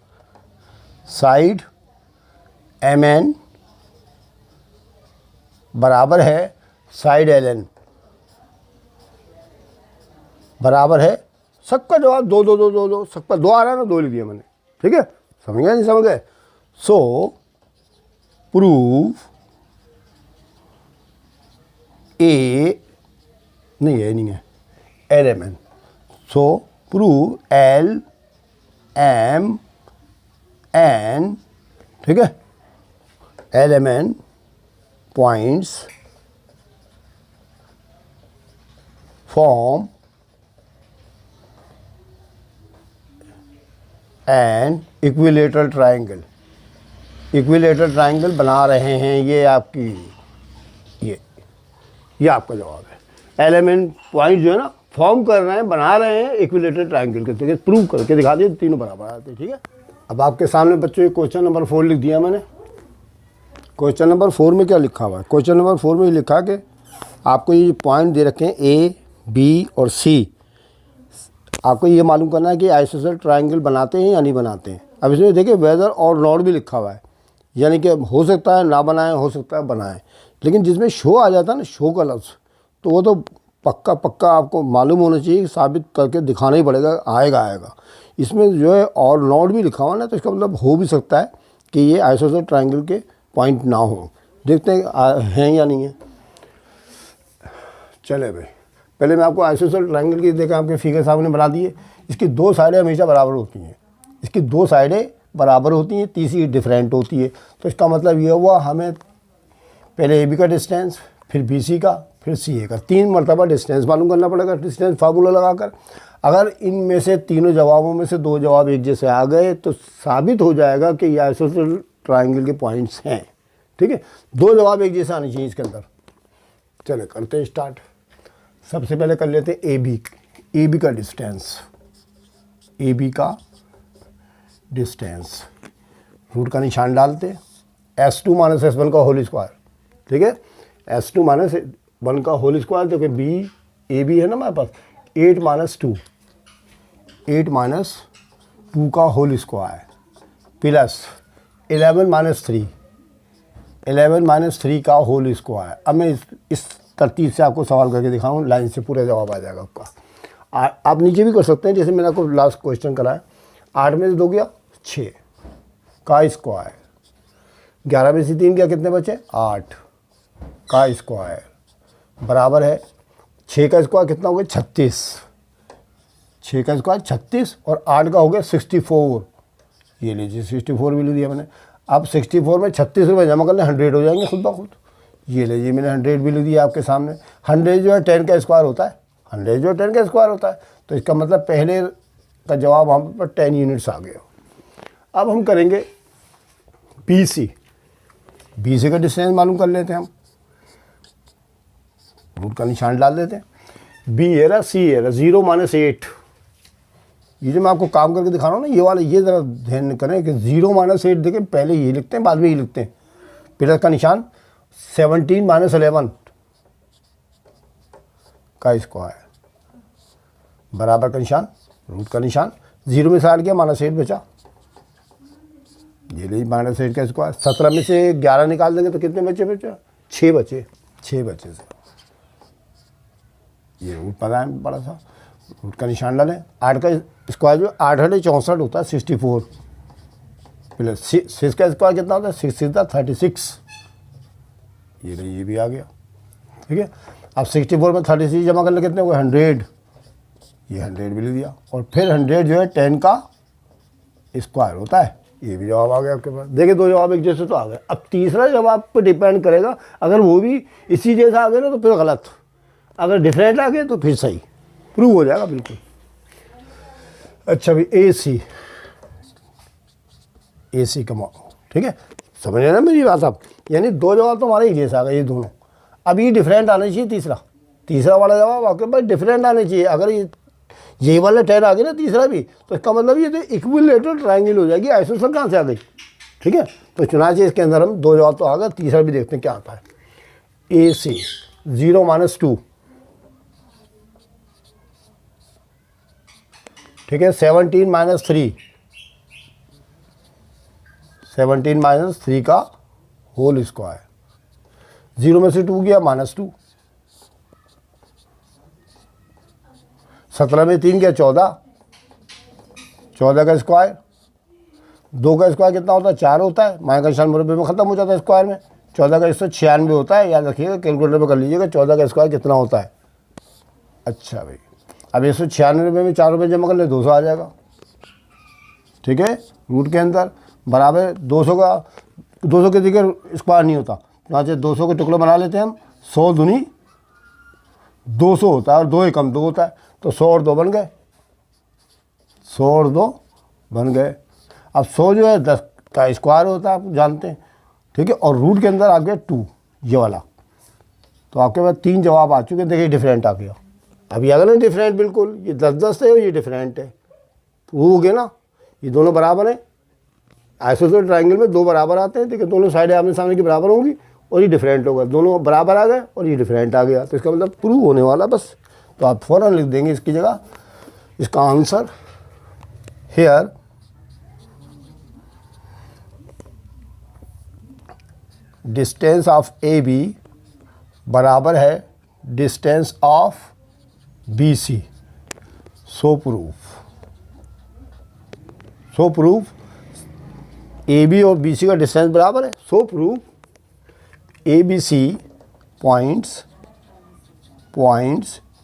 साइड MN बराबर है साइड LN बराबर है, सबका जवाब 2-2 सबका 2 आ रहा है ना, 2 लिख दिया मैंने, ठीक है, समझ गए नहीं समझ गए। सो प्रूव ए नहीं है, नहीं है LMN, सो प्रूव LMN, ठीक है, LMN points form and equilateral triangle, equilateral triangle बना रहे हैं, ये आपकी ये आपका जवाब है। LMN पॉइंट जो है ना, फॉर्म कर रहे हैं, बना रहे हैं इक्विलेटरल ट्रायंगल के, तो प्रूव करके दिखा दिए, तीनों बराबर आते हैं, ठीक है। अब आपके सामने बच्चों ये क्वेश्चन नंबर 4 लिख दिया मैंने। क्वेश्चन नंबर 4 में क्या लिखा हुआ है, क्वेश्चन नंबर 4 में ये लिखा कि आपको ये पॉइंट दे रखे हैं A, B और C, आपको ये मालूम करना है कि आइसोसेलेस ट्रायंगल बनाते हैं या नहीं बनाते हैं। अब इसमें देखिए वेदर और नॉट भी लिखा हुआ है, यानी कि हो सकता है ना बनाएं, हो सकता है बनाएं, लेकिन जिसमें शो आ जाता है ना, शो का लफ्ज़, तो वो तो पक्का आपको मालूम होना चाहिए, साबित करके दिखाना ही पड़ेगा, आएगा। इसमें जो है और नॉट भी लिखा हुआ ना, तो इसका मतलब हो भी सकता है कि ये आइसोसेलेस ट्रायंगल के पॉइंट ना हो। देखते हैं या नहीं है। चले भाई, पहले मैं आपको आइसोसेलेस ट्रायंगल की देखा, आपके फिगर सामने बना दिए। इसकी 2 साइडें हमेशा बराबर होती हैं, इसकी 2 साइडें बराबर होती हैं, तीसरी डिफरेंट होती है। तो इसका मतलब ये हुआ, हमें पहले AB का डिस्टेंस, फिर BC का, फिर CA का, 3 मरतबा डिस्टेंस मालूम करना पड़ेगा, डिस्टेंस फार्मूला लगाकर। अगर इनमें से तीनों जवाबों में से 2 जवाब एक जैसे आ गए तो साबित हो जाएगा कि ये आइसोसेलेस ट्रायंगल के पॉइंट्स हैं, ठीक है। 2 जवाब एक जैसे आने चाहिए इसके अंदर। चले करते हैं स्टार्ट। सबसे पहले कर लेते हैं AB का डिस्टेंस, AB का डिस्टेंस, रूट का निशान डालते, S2 - S1 का होल स्क्वायर, ठीक है, S2 - 1 का होल स्क्वायर, देखिए AB है ना हमारे पास, 8 - 2 का होल स्क्वायर प्लस 11 - 3 का होल स्क्वायर। अब मैं इस तरतीब से आपको सवाल करके दिखाऊँ, लाइन से पूरा जवाब आ जाएगा आपका। आप नीचे भी कर सकते हैं, जैसे मैंने आपको लास्ट क्वेश्चन कराया, 8 में से 2 गया 6 का स्क्वायर, 11 में से 3 गया, कितने बचे 8 का स्क्वायर, बराबर है 6 का स्क्वायर कितना हो गया 36, 6 का स्क्वायर 36 और 8 का हो गया 64। ये लीजिए 64 भी ले दिया मैंने। अब 64 में 36 रुपये जमा कर लें, 100 हो जाएंगे खुद ब खुद। ये लीजिए मैंने 100 भी ले दिया आपके सामने। 100 जो है 10 का स्क्वायर होता है, 100 जो है 10 का स्क्वायर होता है, तो इसका मतलब पहले का जवाब हम पर 10 यूनिट्स आ गया। अब हम करेंगे BC का डिस्टेंस मालूम कर लेते हैं हम। रूट का निशान डाल देते हैं। बी ये रहा, सी ये रहा, 0 - 8। ये जो मैं आपको काम करके दिखा रहा हूँ ना, ये वाला, ये ज़रा ध्यान करें कि 0 - 8 देखें, पहले ये लिखते हैं बाद में ये लिखते हैं। प्लस का निशान 17 - 11 का स्क्वायर बराबर का निशान, रूट का निशान, 0 में से हट गया, -8 बचा, ये ली -8 का स्क्वायर। 17 में से 11 निकाल देंगे तो कितने बचे? 6 बचे, 6 बचे से ये रूट पता है बड़ा सा, रूट का निशान डालें। 8 का स्क्वायर जो 8 × 64 होता है 64, प्लस 6 का स्क्वायर कितना होता है? 6 × 36, ये भी आ गया, ठीक है। अब 64 में 36 जमा करने कितने हुए? 100, ये 100 भी ले दिया। और फिर 100 जो है 10 का स्क्वायर होता है, ये भी जवाब आ गया आपके पास। देखिए 2 जवाब एक जैसे तो आ गए। अब तीसरा जवाब पर डिपेंड करेगा, अगर वो भी इसी जैसा आ गया ना तो फिर गलत, अगर डिफरेंट आ गए तो फिर सही, प्रूव हो जाएगा बिल्कुल। अच्छा भाई, ए सी कमाओ, ठीक है, समझ रहे ना मेरी बात आप? यानी 2 जवाब तो हमारे ही जैसा आ गए ये दोनों। अब ये डिफरेंट आना चाहिए, तीसरा वाला जवाब आपके पास डिफरेंट आने चाहिए। अगर ये वाला 10 आ गया ना तीसरा भी, तो इसका मतलब ये तो इक्विलेटरल ट्रायंगल हो जाएगी। आइसोसेलेस कहाँ से आ गई, ठीक है। तो चुनाचे इसके अंदर हम 2 जवाब तो आ गए, तीसरा भी देखते हैं क्या आता है। ए सी 0 - 2, ठीक है, 17 - 3, 17 - 3 का होल स्क्वायर, 0 में से 2 गया -2, 17 में 3 गया 14, 14 का स्क्वायर, 2 का स्क्वायर कितना होता है? 4 होता है, माइनस का निशान मुरब्बे में ख़त्म हो जाता है स्क्वायर में। 14 का 196 होता है, याद रखिएगा, कैलकुलेटर पे कर लीजिएगा 14 का स्क्वायर कितना होता है। अच्छा भाई, अब 196 में 4 रुपये जमा कर ले, 200 आ जाएगा, ठीक है। रूट के अंदर बराबर 200 के जगह स्क्वायर नहीं होता, यहाँ से 200 के टुकड़े बना लेते हैं हम। 100 दूनी 200 होता है और 2 एकम 2 होता है, तो 100 और 2 बन गए, 100 और 2 बन गए। अब 100 जो है 10 का स्क्वायर होता है, आप जानते हैं, ठीक है। और रूट के अंदर आ गया 2, ये वाला। तो आपके पास 3 जवाब आ चुके हैं। देखिए डिफरेंट आ गया, अभी आ गया ना डिफरेंट, बिल्कुल। ये 10-10 है और ये डिफरेंट है, वो हो गया ना। ये दोनों बराबर हैं, आइसोसेलेस ट्रायंगल में 2 बराबर आते हैं, ठीक है, दोनों साइडें आमने सामने की बराबर होंगी और ये डिफरेंट होगा, दोनों बराबर आ गए और ये डिफरेंट आ गया, तो इसका मतलब प्रूव होने वाला बस। तो आप फ़ौरन लिख देंगे इसकी जगह इसका answer, here distance of A B बराबर है distance of B C. So proof A B और बी सी का डिस्टेंस बराबर है। So proof A B C points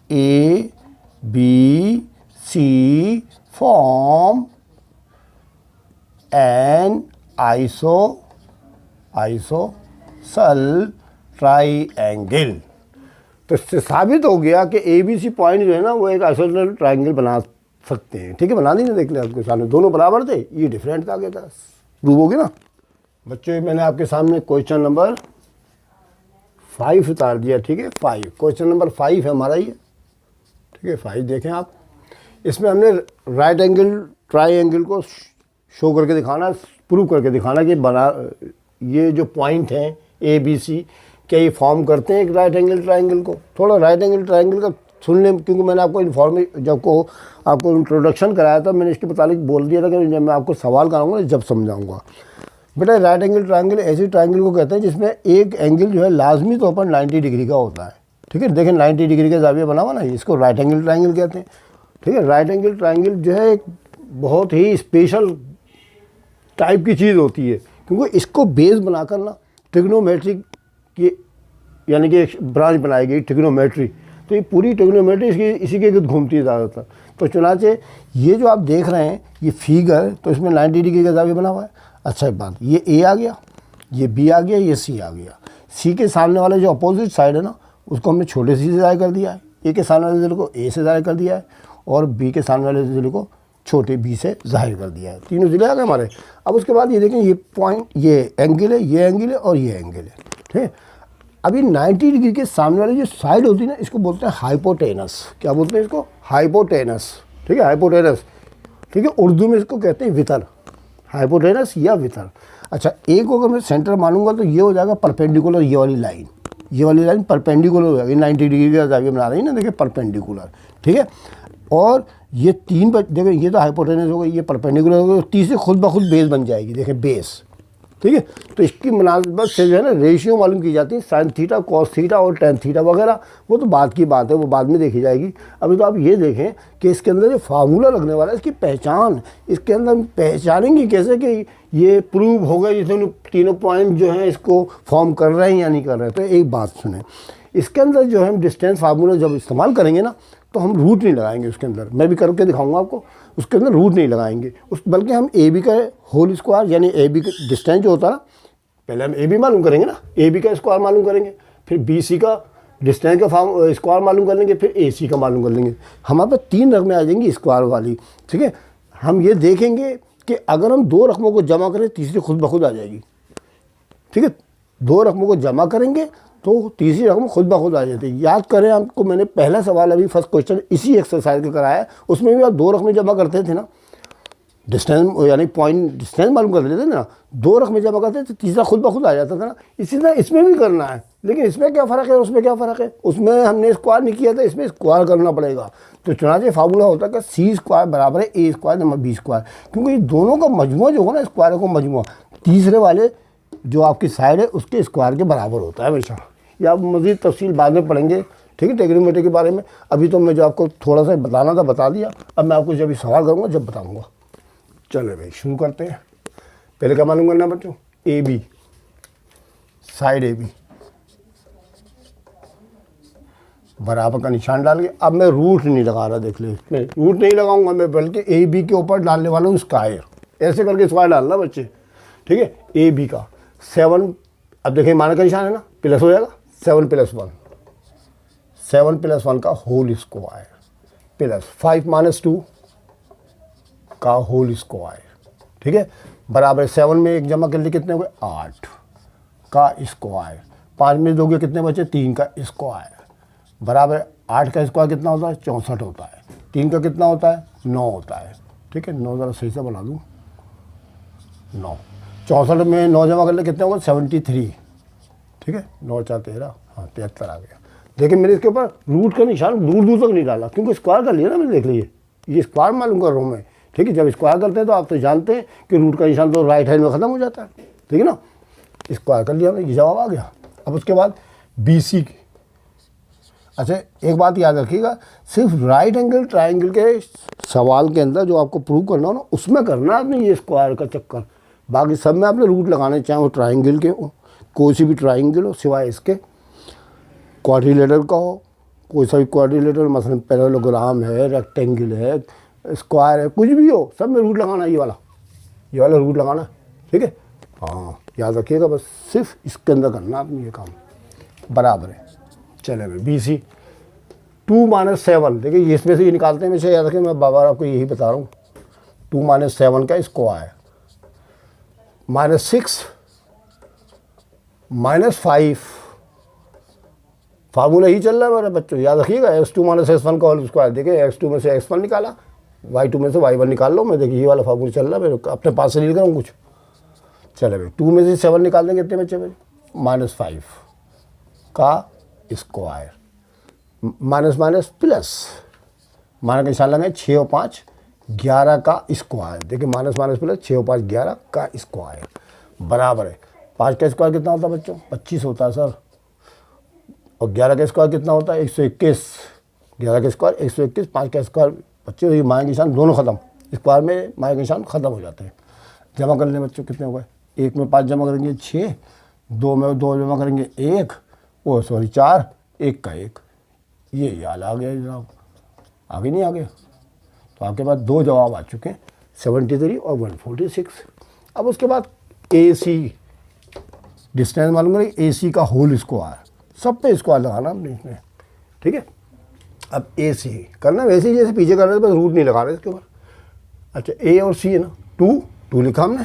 A B C form an isosceles triangle. तो इससे साबित हो गया कि ए बी सी पॉइंट जो है ना वो एक आइसोसेलेस ट्राइएंगल बना सकते हैं, ठीक है। बना दी ना, देख लिया आपके सामने, दोनों बराबर थे, ये डिफरेंट आ गया था, प्रूव हो गया ना बच्चों। मैंने आपके सामने क्वेश्चन नंबर 5 उतार दिया, ठीक है। 5 क्वेश्चन नंबर 5 है हमारा ये, ठीक है। 5 देखें आप, इसमें हमने राइट एंगल ट्राइएंगल को शो करके दिखाना, प्रूव करके दिखाना कि बना ये जो पॉइंट हैं ए बी सी, क्या ये फॉर्म करते हैं एक राइट एंगल ट्राइएंगल को। थोड़ा राइट एंगल ट्राइएंगल का सुन लें, क्योंकि मैंने आपको आपको इंट्रोडक्शन कराया था, मैंने इसके मुताबिक बोल दिया था कि जब मैं आपको सवाल कराऊंगा जब समझाऊंगा। बेटा राइट एंगल ट्राइएंगल ऐसी ट्राइएंगल को कहते हैं जिसमें एक एंगल जो है लाजमी तौर पर 90 डिग्री का होता है, ठीक है। देखें 90 डिग्री का ज़ाविया बना हुआ ना, इसको राइट एंगल ट्राइएंगल कहते हैं, ठीक है। राइट एंगल ट्राइएंगल जो है एक बहुत ही स्पेशल टाइप की चीज़ होती है, क्योंकि इसको बेस बनाकर ना ट्रिग्नोमेट्री की, यानी कि एक ब्रांच बनाई गई ट्रिग्नोमेट्री, तो ये पूरी ट्रिग्नोमेट्री इसी के गिर्द घूमती है ज़्यादातर। तो चुनाचे ये जो आप देख रहे हैं ये फिगर, तो इसमें 90 डिग्री का ज़ाविया बना हुआ है। अच्छा एक बात, ये ए आ गया, ये बी आ गया, ये सी आ गया। सी के सामने वाले जो अपोजिट साइड है ना, उसको हमने छोटे सी से ज़ाहिर कर दिया है। ए के सामने वाले ज़िले को ए से ज़ाहिर कर दिया है और बी के सामने वाले ज़िले को छोटे बी से ज़ाहिर कर दिया है। तीनों ज़िले आ गए हमारे। अब उसके बाद ये देखें, ये पॉइंट, ये एंगल है, ये एंगल है और ये एंगल है, ठीक है। अभी 90 डिग्री के सामने वाली जो साइड होती है ना, इसको बोलते हैं हाइपोटेनस। क्या बोलते हैं इसको? हाइपोटेनस। ठीक है, हाइपोटेनस। ठीक है, उर्दू में इसको कहते हैं वितर, हाइपोटेनस या वितर। अच्छा, एक को अगर मैं सेंटर मानूंगा तो ये हो जाएगा परपेंडिकुलर, ये वाली लाइन, ये वाली लाइन परपेंडिकुलर हो जाएगी, 90 डिग्री का जाके बना रही है ना, देखिए परपेंडिकुलर। ठीक है, और ये तीन पर देखो, ये तो हाइपोटेनस हो गई, ये परपेंडिकुलर हो गई, तीसरी खुद ब खुद बेस बन जाएगी, देखिए बेस। ठीक है, तो इसकी मुनासिबत से जो है ना रेशियो मालूम की जाती है, साइन थीटा, कॉस थीटा और टेन थीटा वगैरह, वो तो बात की बात है, वो बाद में देखी जाएगी। अभी तो आप ये देखें कि इसके अंदर जो फार्मूला लगने वाला है, इसकी पहचान, इसके अंदर पहचानेंगे कैसे कि ये प्रूव हो गया, जैसे तीनों पॉइंट जो हैं इसको फॉर्म कर रहे हैं या नहीं कर रहे हैं। तो एक बात सुने, इसके अंदर जो है हम डिस्टेंस फार्मूला जब इस्तेमाल करेंगे ना, तो हम रूट नहीं लगाएंगे उसके अंदर, मैं भी करके दिखाऊंगा आपको, उसके अंदर रूट नहीं लगाएंगे बल्कि हम ए बी का होल स्क्वायर, यानी ए बी का डिस्टेंस जो होता है ना, पहले हम ए बी मालूम करेंगे ना, ए बी का स्क्वायर मालूम करेंगे, फिर बी सी का डिस्टेंस का स्क्वायर मालूम कर लेंगे, फिर ए सी का मालूम कर लेंगे। हमारे पास 3 रकमें आ जाएंगी स्क्वायर वाली। ठीक है, हम ये देखेंगे कि अगर हम 2 रकमों को जमा करें, तीसरी खुद ब खुद आ जाएगी। ठीक है, 2 रकमों को जमा करेंगे तो तीसरी रकम खुद ब खुद आ जाती है। याद करें, आपको मैंने पहला सवाल अभी फर्स्ट क्वेश्चन इसी एक्सरसाइज का कराया, उसमें भी आप 2 रकमें जमा करते थे ना, डिस्टेंस यानी पॉइंट डिस्टेंस मालूम कर लेते थे ना, 2 रकमें जमा करते तो तीसरा खुद ब खुद आ जाता था ना। इसी तरह इसमें भी करना है, लेकिन इसमें क्या फ़र्क है, उसमें क्या फ़र्क है? उसमें हमने स्क्वायर नहीं किया था, इसमें स्क्वायर करना पड़ेगा। तो चुनाचे फार्मूला होता है कि सी स्क्वायर बराबर है ए स्क्वायर नंबर बी स्क्वायर, क्योंकि ये दोनों का मजमूआ जो होगा ना, स्क्वायर का मजमूआ तीसरे वाले जो आपकी साइड है उसके स्क्वायर के बराबर होता है हमेशा। या आप मज़ीद तफसील बाद में पढ़ेंगे, ठीक है, ट्रिग्नोमेट्री के बारे में। अभी तो मैं जो आपको थोड़ा सा बताना था बता दिया, अब मैं आपको जब भी सवाल करूँगा जब बताऊँगा। चलो भाई शुरू करते हैं। पहले क्या मालूम करना बच्चों? A B, side A B बराबर का निशान डाल के, अब मैं रूट नहीं लगा रहा, देख ले, मैं रूट नहीं लगाऊंगा मैं, बल्कि ए बी के ऊपर डालने वाला हूँ स्क्वायर, ऐसे करके स्क्वायर डालना बच्चे। ठीक है, ए बी का 7, अब देखिए माना का निशान है ना, प्लस हो जाएगा, 7 + 1, 7 + 1 का होल स्क्वायर प्लस 5 - 2 का होल स्क्वायर। ठीक है, बराबर 7 में 1 जमा कर लिए कितने हुए? 8 का स्क्वायर, 5 में 2 कितने बचे? 3 का स्क्वायर, बराबर 8 का स्क्वायर कितना होता है? 64 होता है। 3 का कितना होता है? 9 होता है। ठीक है, 9 ज़रा सही से बना दूँ, 9, 64 में 9 जमा कर ले कितने होगा? 73। ठीक है, 9 × 4 = 13, हाँ 73 आ गया। लेकिन मैंने इसके ऊपर रूट का निशान दूर दूर तक नहीं डाला, क्योंकि स्क्वायर कर लिया ना मैंने, देख लीजिए ये स्क्वायर मालूम कर रहा हूँ मैं। ठीक है, जब स्क्वायर करते हैं तो आप तो जानते हैं कि रूट का निशान तो राइट हैंड में ख़त्म हो जाता है। ठीक है ना, स्क्वायर कर लिया हमने, ये जवाब आ गया। अब उसके बाद बी सी की, अच्छा एक बात याद रखिएगा, सिर्फ राइट एंगल ट्राइंगल के सवाल के अंदर जो आपको प्रूव करना हो ना, उसमें करना आपने ये स्क्वायर का चक्कर, बाकी सब में आपने रूट लगाने, चाहे वो ट्राइंगल के हो, कोई सी भी ट्राइंगल हो सिवाय इसके, क्वाड्रिलेटरल का हो, कोई सा भी क्वाड्रिलेटरल, मसलन पैरेललोग्राम है, रेक्टेंगल है, स्क्वायर है, कुछ भी हो, सब में रूट लगाना, ये वाला रूट लगाना। ठीक है, हाँ याद रखिएगा, बस सिर्फ इसके अंदर करना आपने ये काम, बराबर है। चले भाई बी सी 2 - 7, देखिए इसमें से ये निकालते हैं, मैं याद रखें, मैं बार आपको यही बता रहा हूँ। 2 - 7 का स्क्वायर, -6 -5, फार्मूला ही चल रहा है मेरे बच्चों, याद रखिएगा। x2 - x1 का होल स्क्वायर, देखिए x2 में से x1 निकाला, y2 में से y1 निकाल लो, मैं देखिए ये वाला फार्मूला चल रहा है मेरे, अपने पास से नहीं लिख रहा हूँ कुछ। चले भाई 2 में से 7 निकाल देंगे, कितने बच्चे भाई? -5 का स्क्वायर, माइनस माइनस प्लस, माना का निशान लगाए, 6 और 5 11 का स्क्वायर, देखिए माइनस माइनस प्लस 6 और 5 11 का स्क्वायर, बराबर है 5 का स्क्वायर कितना होता है बच्चों? 25 होता है सर। और 11 का स्क्वायर कितना होता है? 121। 11 का स्क्वायर 121, 5 का स्क्वायर बच्चों, ये माया के निशान दोनों खत्म, स्क्वायर में माया के निशान खत्म हो जाते हैं। जमा कर लें बच्चों, कितने हो गए? 1 में 5 जमा करेंगे 6, 2 में 2 जमा करेंगे 1, 4, 1 का 1, ये हाल आ गया जनाब, आगे नहीं आ गया। तो आपके पास 2 जवाब आ चुके हैं, 73 और 146। अब उसके बाद ए सी डिस्टेंस मालूम करें, ए सी का होल स्क्वायर, सब पे स्क्वायर लगाना हमने इसमें, ठीक है। अब ए सी करना वैसे ही जैसे पीछे कर रहे थे, बस रूट नहीं लगा रहे इसके ऊपर। अच्छा ए और सी है ना, 2 लिखा हमने,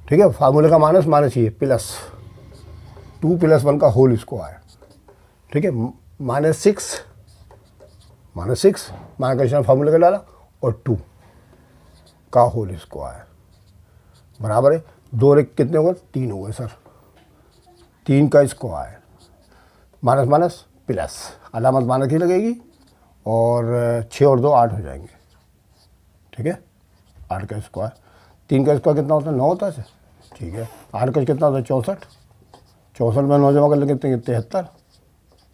ठीक है। फार्मूले का माइनस माइनस ये प्लस, 2 + 1 का होल स्क्वायर, ठीक है, -6 माइनस फार्मूला का डाला और 2 का होल स्क्वायर बराबर है 2 और 1 कितने हो गए, 3 हो गए सर। 3 का स्क्वायर माइनस माइनस प्लस, अलामत माइनस की लगेगी और 6 और 2 8 हो जाएंगे, ठीक है। 8 का स्क्वायर, 3 का स्क्वायर कितना होता है, 9 होता है, ठीक है। 8 का कितना होता है, 64, 64 में 9 जमा कर लेंगे कितने,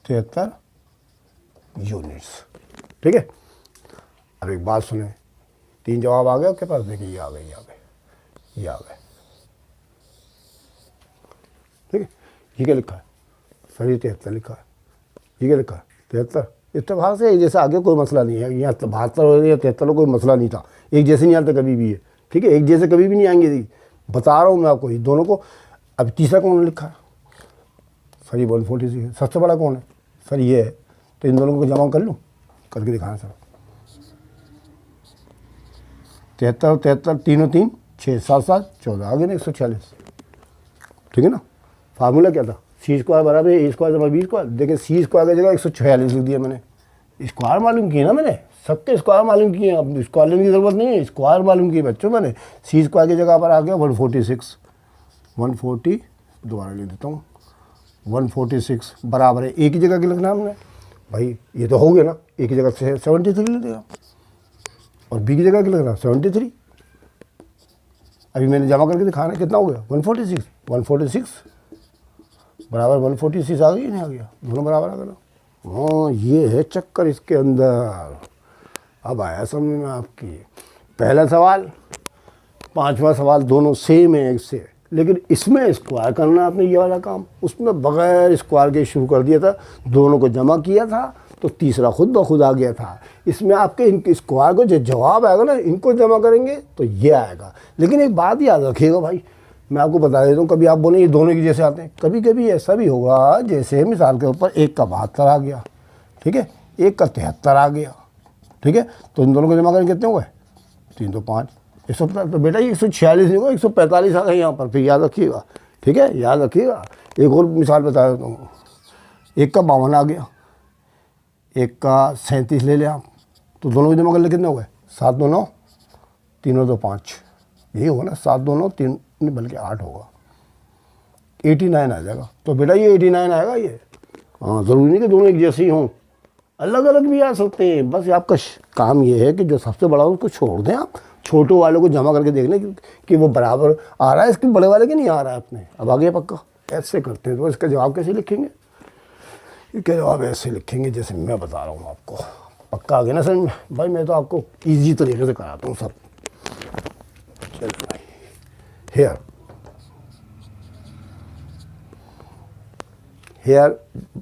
73 यूनिट्स, ठीक है। अब एक बात सुने, 3 जवाब आ गए आपके पास, देखिए ये आ गए, ये आ गए, ठीक है। ये क्या लिखा है सर, ये 73 लिखा है, ये क्या लिखा है 73, इत्तेफाक से एक जैसे आगे कोई मसला नहीं है, यहाँ 72 हो या 73 कोई मसला नहीं था, एक जैसे नहीं आते कभी भी है, ठीक है, एक जैसे कभी भी नहीं आएंगे, बता रहा हूँ मैं आपको, ये दोनों को। अब तीसरा कौन लिखा है सर, ये 146 है, सबसे बड़ा कौन है सर, ये है, तो इन दोनों को जमा कर लूँ, करके दिखाना सर। 73 73 3 3 6 7 7 14 आ गए ना 146, ठीक है ना। फार्मूला क्या था, सी स्क्वायर बराबर है ए स्क्वायर जमा बी स्क्वायर। देखिए सी स्क्वायर की जगह 146 लिख दिया मैंने, स्क्वायर मालूम किए ना मैंने, सबके स्क्वायर मालूम किए, अब स्क्वायर लेने की ज़रूरत नहीं है, स्क्वायर मालूम किए बच्चों मैंने। सी स्क्वायर की जगह पर आ गया 146, 140, दोबारा लिख देता हूँ 146 बराबर है, एक ही जगह की लिखना हमने भाई, ये तो हो गया ना, एक ही जगह से 73 लिख देगा, और बी की जगह की लिखना 73। अभी मैंने जमा करके दिखाना कितना हो गया, 146 बराबर 146 आ गई, नहीं आ गया, दोनों बराबर आ गया। हाँ ये है चक्कर इसके अंदर, अब आया समझ में आपकी। पहला सवाल, 5वां सवाल दोनों सेम है एक से, लेकिन इसमें स्क्वायर करना आपने ये वाला काम, उसमें बगैर स्क्वायर के शुरू कर दिया था, दोनों को जमा किया था तो तीसरा खुद ब खुद आ गया था। इसमें आपके इनके स्क्वायर को जो जवाब आएगा ना, इनको जमा करेंगे तो ये आएगा। लेकिन एक बात याद रखिएगा भाई, मैं आपको बता देता हूँ, कभी आप बोले ये दोनों की जैसे आते हैं, कभी कभी ऐसा भी होगा जैसे मिसाल के ऊपर 1 का 72 आ गया, ठीक है, 1 का 73 आ गया, ठीक है, तो इन दोनों को जमा करेंगे कितने हुए, 3 तो 5 150, तो बेटा ये 146 नहीं होगा 145 आ गए यहाँ पर, फिर याद रखिएगा, ठीक है, याद रखिएगा। एक और मिसाल बता देता हूँ, 1 का 52 आ गया, 1 का 37 ले लें आप, तो दोनों को जमा कर ले कितने हो गए, 7 2 9, 3 और 2 5, यही होगा ना, 7 2 9 3 नहीं बल्कि 8 होगा, 89 आ जाएगा। तो बेटा ये 89 आएगा ये, हाँ ज़रूरी नहीं कि दोनों एक जैसे ही हों, अलग अलग भी आ सकते हैं। बस आपका काम ये है कि जो सबसे बड़ा हो उसको छोड़ दें, आप छोटों वालों को जमा करके देख लें कि वो बराबर आ रहा है इसके बड़े वाले के नहीं आ रहा है अपने। अब आ गया पक्का, ऐसे करते हैं तो इसका जवाब कैसे लिखेंगे, इसका जवाब ऐसे लिखेंगे जैसे मैं बता रहा हूँ आपको। पक्का आ गया ना सर भाई, मैं तो आपको ईजी तरीके से कराता हूँ सब। चलो भाई, हेयर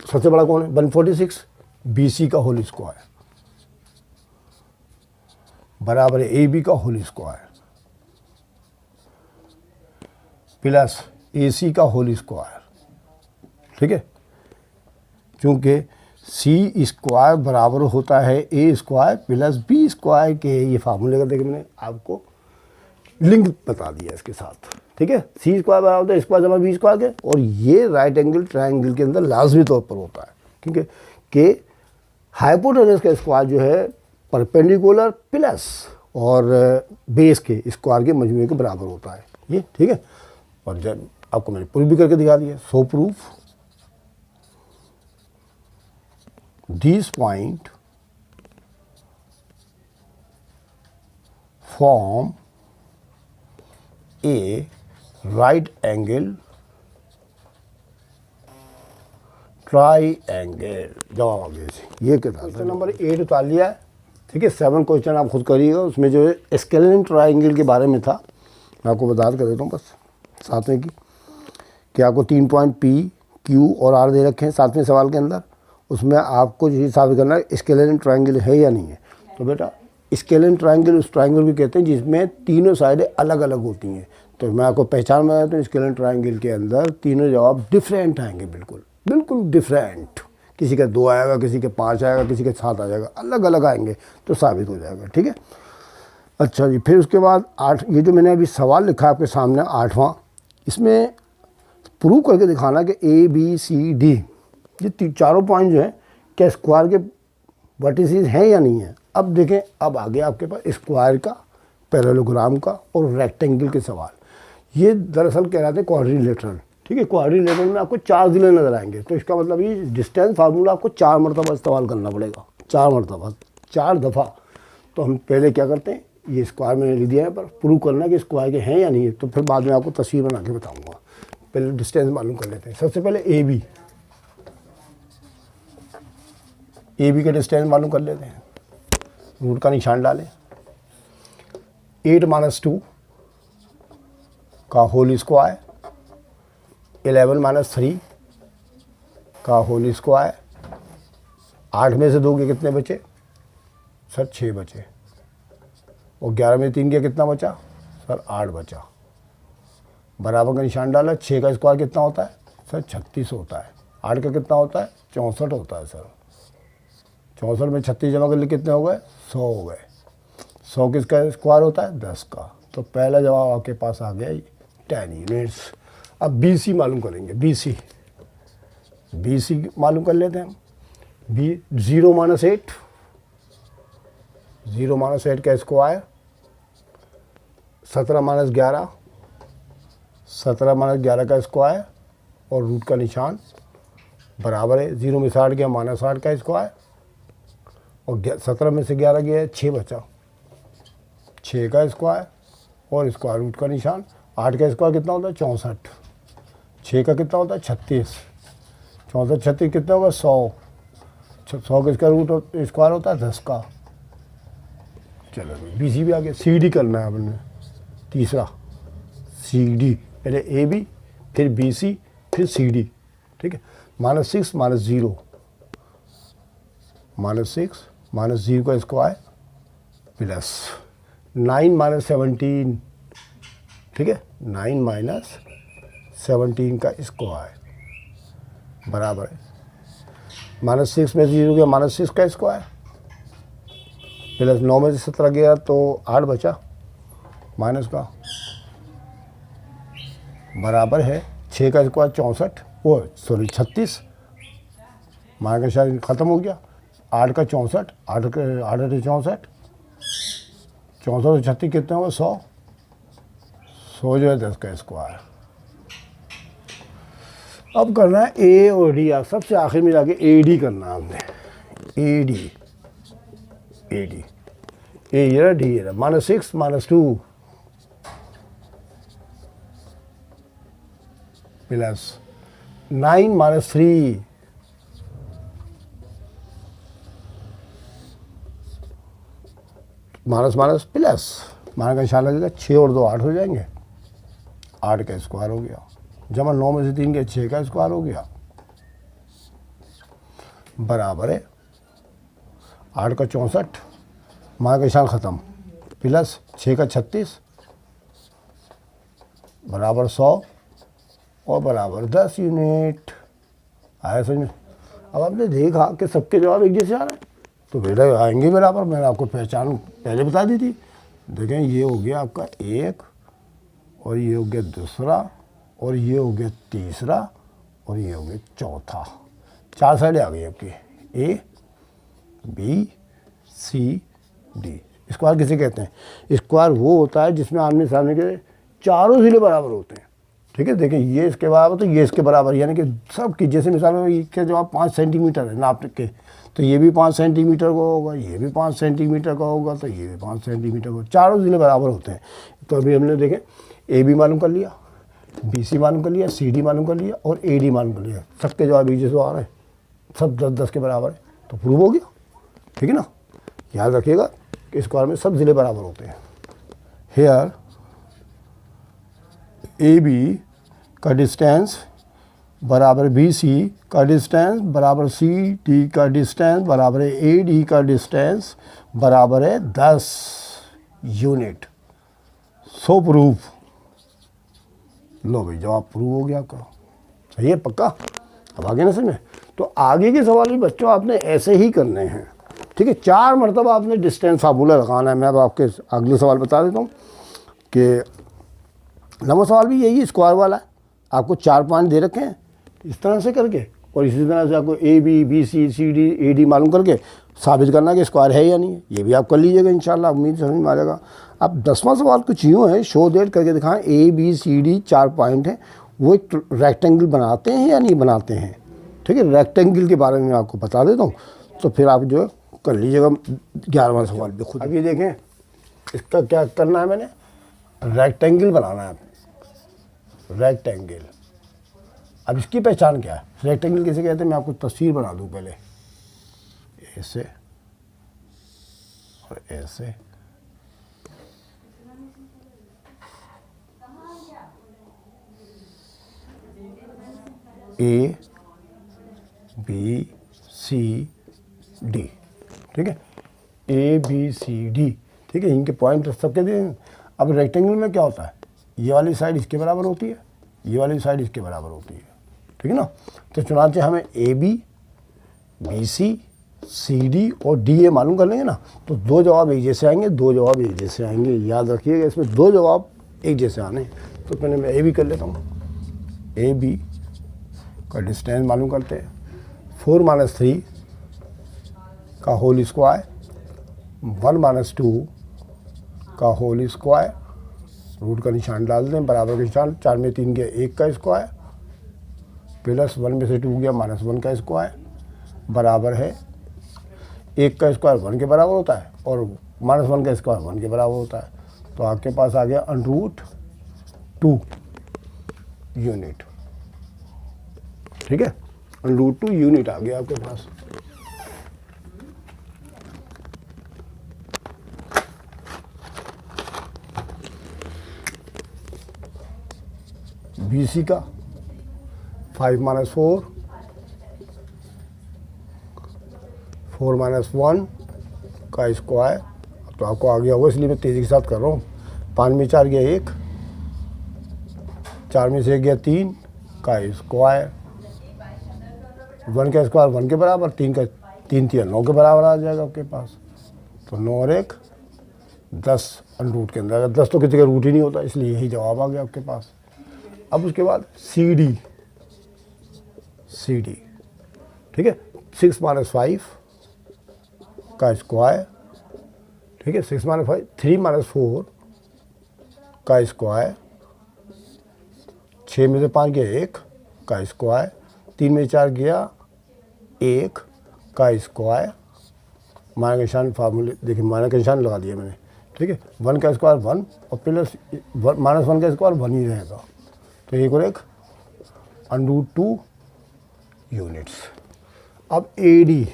सबसे बड़ा कौन है, 146, BC का होल स्क्वायर बराबर है AB का होल स्क्वायर प्लस AC का होल स्क्वायर, ठीक है, क्योंकि C स्क्वायर बराबर होता है A square plus B square के। ये फार्मूले का देखिए मैंने आपको लिंक बता दिया इसके साथ, ठीक है। सी स्क्वायर बराबर होता है स्क्वायर जमा बी स्क्वायर के, और ये राइट एंगल ट्रायंगल के अंदर लाजमी तौर पर होता है, क्योंकि के हाइपोटेनस का स्क्वायर जो है परपेंडिकुलर प्लस और बेस के स्क्वायर के मजमूए के बराबर होता है ये, ठीक है। और जब आपको मैंने प्रूफ भी करके दिखा दिया, सो proof this point form A right angle triangle. जवाब आ गया ये क्या था, क्वेश्चन नंबर 8 उतार लिया है, ठीक है। 7 क्वेश्चन आप खुद करिएगा, उसमें जो है स्केलेन ट्राइएंगल के बारे में था, मैं आपको बता कर देता हूँ बस साथ में कि आपको 3 पॉइंट P Q और R दे रखे हैं 7वें सवाल के अंदर। उसमें आपको ये साबित करना है स्केलेन ट्राइएंगल है या नहीं है। तो बेटा स्केलेन ट्राइएंगल उस ट्राइएंगल को कहते हैं जिसमें तीनों साइडें अलग अलग होती हैं। तो मैं आपको पहचान में तो स्केलेन ट्राइएंगल के अंदर तीनों जवाब डिफरेंट आएंगे, बिल्कुल बिल्कुल डिफरेंट। किसी का 2 आएगा, किसी के 5 आएगा, किसी के 7 आ जाएगा, अलग अलग आएंगे तो साबित हो जाएगा, ठीक है। अच्छा जी, फिर उसके बाद 8, ये जो मैंने अभी सवाल लिखा आपके सामने 8वां, इसमें प्रूव करके दिखाना कि ए बी सी डी ये चारों पॉइंट जो हैं क्या स्क्वायर के वर्टिसेस हैं या नहीं है। अब देखें, अब आ गया आपके पास स्क्वायर का, पैरेललोग्राम का और रेक्टेंगल के सवाल। ये दरअसल कह रहे थे क्वाड्रिलेटरल, ठीक है। क्वाड्रिलेटरल में आपको 4 ज़िले नज़र आएंगे, तो इसका मतलब ये डिस्टेंस फार्मूला आपको 4 मरतबा इस्तेमाल करना पड़ेगा, 4 मरतबा, 4 दफ़ा। तो हम पहले क्या करते हैं, ये स्क्वायर मैंने लिख दिया है, पर प्रूव करना कि स्क्वायर के हैं या नहीं है, तो फिर बाद में आपको तस्वीर बना के बताऊँगा। पहले डिस्टेंस मालूम कर लेते हैं। सबसे पहले ए बी का डिस्टेंस मालूम कर लेते हैं। रूट का निशान डालें। 8 - 2 का होल स्क्वायर, 11 - 3 का होल स्क्वायर। 8 में से 2 के कितने बचे सर? 6 बचे। और 11 में 3 के कितना बचा सर? 8 बचा। बराबर का निशान डाला। 6 का स्क्वायर कितना होता है सर? 36 होता है। 8 का कितना होता है? 64 होता है सर। 64 में 36 जमा कर लिए कितने हो गए? 100 हो गए। 100 किसका स्क्वायर होता है? 10 का। तो पहला जवाब आपके पास आ गया 10 यूनिट्स। अब BC मालूम करेंगे। BC मालूम कर लेते हैं हम। 0 - 8, 0 - 8 का स्क्वायर, 17 - 11, 17 - 11 का स्क्वायर और रूट का निशान बराबर है। 0 में 60 गया, -8 का स्क्वायर, और 17 में से 11 गया, 6 बचा, 6 का स्क्वायर और स्क्वायर रूट का निशान। 8 का स्क्वायर कितना होता है? 64। 6 का कितना होता है? 36। 64 36 कितना होगा? 100। 100 किसका रूट स्क्वायर होता है? 10 का। चलो BC भी आ गया। CD करना है आपने, तीसरा CD। पहले AB, फिर BC, फिर CD, ठीक है। -6 - 0, -6 - 0 का स्क्वायर प्लस 9 - 17, ठीक है। 9 - 17 का स्क्वायर बराबर है -6 में 0 गया, -6 का स्क्वायर प्लस 9 में से 17 गया तो 8 बचा माइनस का, बराबर है 6 का स्क्वायर 64, वो सॉरी 36, माइनस का शायद ख़त्म हो गया। 8 का 64, 8 8 64, 64 और 36 कितने होगा? 100। 100 जो है 10 का स्क्वायर। अब करना है A और D। आप सबसे आखिर में जाके AD करना है हमने। AD A ये रहा, D ये रहा। -6 - 2 plus 9 - 3 minus minus plus, minus का निशान लगेगा। 6 और 2 8 हो जाएंगे, 8 का स्क्वायर हो गया, जमा 9 में से 3 के 6 का स्क्वायर हो गया, बराबर है 8 का 64, माइनस का निशान ख़त्म, प्लस 6 का 36 बराबर 100 और बराबर 10 यूनिट। आया समझ में? अब आपने देखा कि सबके जवाब एक जैसे आ रहे हैं, तो बेटा आएंगे बराबर। मैंने आपको पहचान पहले बता दी थी। देखें ये हो गया आपका 1 और ये हो गया दूसरा और ये हो गया तीसरा और ये हो गया चौथा। 4 साइडें आ गई आपकी, A B C D। Square किसे कहते हैं? स्क्वायर वो होता है जिसमें आमने सामने के चारों ज़िले बराबर होते हैं, ठीक है। देखिए ये इसके बराबर तो ये इसके बराबर, यानी कि सब की, जैसे मिसाल में इसका जवाब 5 सेंटीमीटर है नाप के, तो ये भी 5 सेंटीमीटर का होगा, ये भी 5 सेंटीमीटर का होगा, तो ये भी 5 सेंटीमीटर का, चारों ज़िले बराबर होते हैं। तो अभी हमने देखें AB मालूम कर लिया, BC मालूम कर लिया, CD मालूम कर लिया और AD मालूम कर लिया। सबके जवाब एक जैसे आ रहे हैं, सब 10-10 के बराबर है, तो प्रूव हो गया, ठीक है ना। याद रखिएगा कि स्क्वायर में सब ज़िले बराबर होते हैं। हेयर AB का डिस्टेंस बराबर BC का डिस्टेंस बराबर CD का डिस्टेंस बराबर है AD का डिस्टेंस बराबर है 10 यूनिट। सो प्रूफ। लो भाई जवाब प्रूव हो गया आपका, सही है पक्का। अब आगे ना समझ। तो आगे के सवाल भी बच्चों आपने ऐसे ही करने हैं, ठीक है। 4 मरतबा आपने डिस्टेंस फार्मूला लगाना है। मैं अब आपके अगले सवाल बता देता हूँ कि नंबर सवाल भी यही स्क्वायर वाला है। आपको 4 पॉइंट दे रखे हैं इस तरह से करके, और इसी तरह से आपको A B B C C D A D मालूम करके साबित करना कि स्क्वायर है या नहीं है। ये भी आप कर लीजिएगा इंशाल्लाह, उम्मीद समझ में आ जाएगा। अब 10वां सवाल कुछ यूँ है, शो दैट करके दिखाएं A B C D 4 point हैं, वो एक रेक्टेंगल बनाते हैं या नहीं बनाते हैं। ठीक है, रेक्टेंगल के बारे में आपको बता देता हूँ, तो फिर आप जो है कर लीजिएगा 11वां सवाल भी खुद। अभी देखें इसका क्या करना है, मैंने रेक्टेंगल बनाना है, रेक्टेंगल। अब इसकी पहचान क्या है, रेक्टेंगल किसे कहते हैं, मैं आपको तस्वीर बना दूं पहले, ऐसे और ऐसे। ए बी सी डी, ठीक है, ए बी सी डी, ठीक है, इनके पॉइंट सबके दिए। अब रेक्टेंगल में क्या होता है, ये वाली साइड इसके बराबर होती है, ये वाली साइड इसके बराबर होती है, ठीक है ना। तो चुनांचे हमें A B B C C D और डी ए मालूम कर लेंगे ना, तो 2 जवाब एक जैसे आएंगे, 2 जवाब एक जैसे आएंगे। याद रखिएगा इसमें 2 जवाब एक जैसे आने। तो पहले मैं ए बी कर लेता हूँ, ए बी का डिस्टेंस मालूम करते हैं, 4 - 3 का होल स्क्वायर, 1 - 2 का होल स्क्वायर, रूट का निशान डाल दें, बराबर का निशान, 4 में 3 गया 1 का स्क्वायर, प्लस 1 में से 2 गया -1 का स्क्वायर, बराबर है 1 का स्क्वायर 1 के बराबर होता है, और -1 का स्क्वायर 1 के बराबर होता है। तो आपके पास आ गया √2 यूनिट, ठीक है, √2 यूनिट आ गया आपके पास। BC का 5 - 4, 4 - 1 का स्क्वायर, तो आपको आ गया होगा, इसलिए मैं तेज़ी के साथ कर रहा हूँ। 5 में 4 गया 1, 4 में से 1 गया 3 का स्क्वायर, 1 का स्क्वायर 1 के बराबर, 3 का 3 3 9 के बराबर आ जाएगा आपके पास। तो 9 और 1 10 रूट के अंदर, 10 तो किसी का रूट ही नहीं होता, इसलिए यही जवाब आ गया आपके पास। अब उसके बाद सी डी, ठीक है, 6 - 5 का स्क्वायर, ठीक है, 6 - 5, 3 - 4 का स्क्वायर, 6 में से 5 गया 1 का स्क्वायर, 3 में 4 गया 1 का स्क्वायर, माइनस का निशान, फार्मूले देखिए माइनस का निशान लगा दिया मैंने, ठीक है, 1 का स्क्वायर 1 और प्लस -1 का स्क्वायर 1 ही रहेगा। तो 1 और 1 √2 यूनिट्स। अब ए डी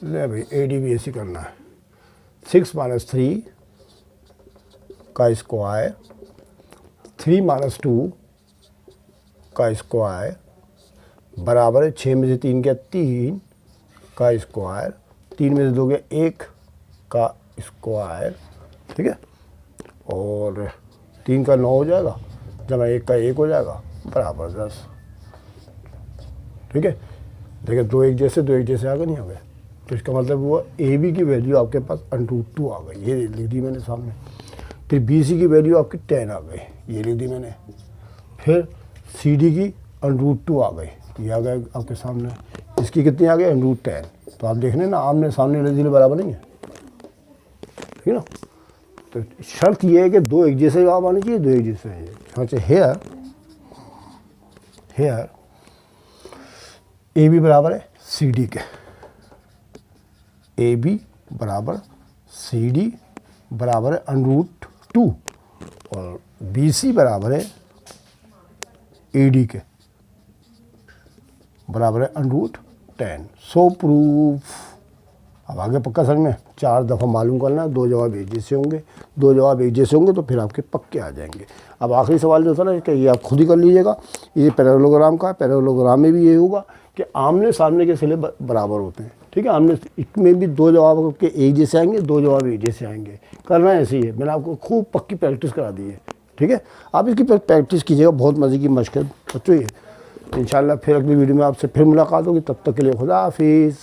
ले भाई, ए डी भी ऐसी करना है, 6 - 3 का स्क्वायर, 3 - 2 का स्क्वायर, बराबर है 6 में से 3 गया 3 का स्क्वायर, 3 में से 2 गया 1 का स्क्वायर, ठीक है, और 3 का 9 हो जाएगा, जमा 1 का 1 हो जाएगा, बराबर 10, ठीक है। देखिए 2 एक जैसे आ गए, नहीं आ गए, तो इसका मतलब हुआ ए बी की वैल्यू आपके पास √2 आ गई, ये लिख दी मैंने सामने। फिर बी सी की वैल्यू आपकी 10 आ गई, ये लिख दी मैंने। फिर सी डी की √2 आ गई, ये आ गए आपके सामने। इसकी कितनी आ गई, √10। तो आप देख रहे हैं ना, आमने सामने नज़ीर बराबर नहीं है, ठीक है ना। तो शर्त ये है कि 2 एक जैसे जवाब आने चाहिए, 2 एक जैसे है। अच्छा, हेयर ए बी बराबर है सी डी के, ए बी बराबर सी डी बराबर है √2, और बी सी बराबर है ए डी के, बराबर है √10। सो प्रूफ। अब आगे पक्का समझ में, 4 दफ़ा मालूम करना है, 2 जवाब एक जैसे होंगे, 2 जवाब एक जैसे होंगे तो फिर आपके पक्के आ जाएंगे। अब आखिरी सवाल जो था ना, कि ये आप खुद ही कर लीजिएगा, ये पैरेललोग्राम का है। पैरेललोग्राम में भी ये होगा कि आमने सामने के सिले बराबर होते हैं, ठीक है। आमने इसमें भी 2 जवाब आपके एक जैसे आएंगे, 2 जवाब एक जैसे आएंगे। करना ऐसे ही है, मैंने आपको खूब पक्की प्रैक्टिस करा दी है, ठीक है। आप इसकी प्रैक्टिस कीजिएगा, बहुत मज़े की मशक़ है बच्चों ये। इंशाल्लाह फिर अगली वीडियो में आपसे फिर मुलाकात होगी, तब तक के लिए खुदा हाफिज़।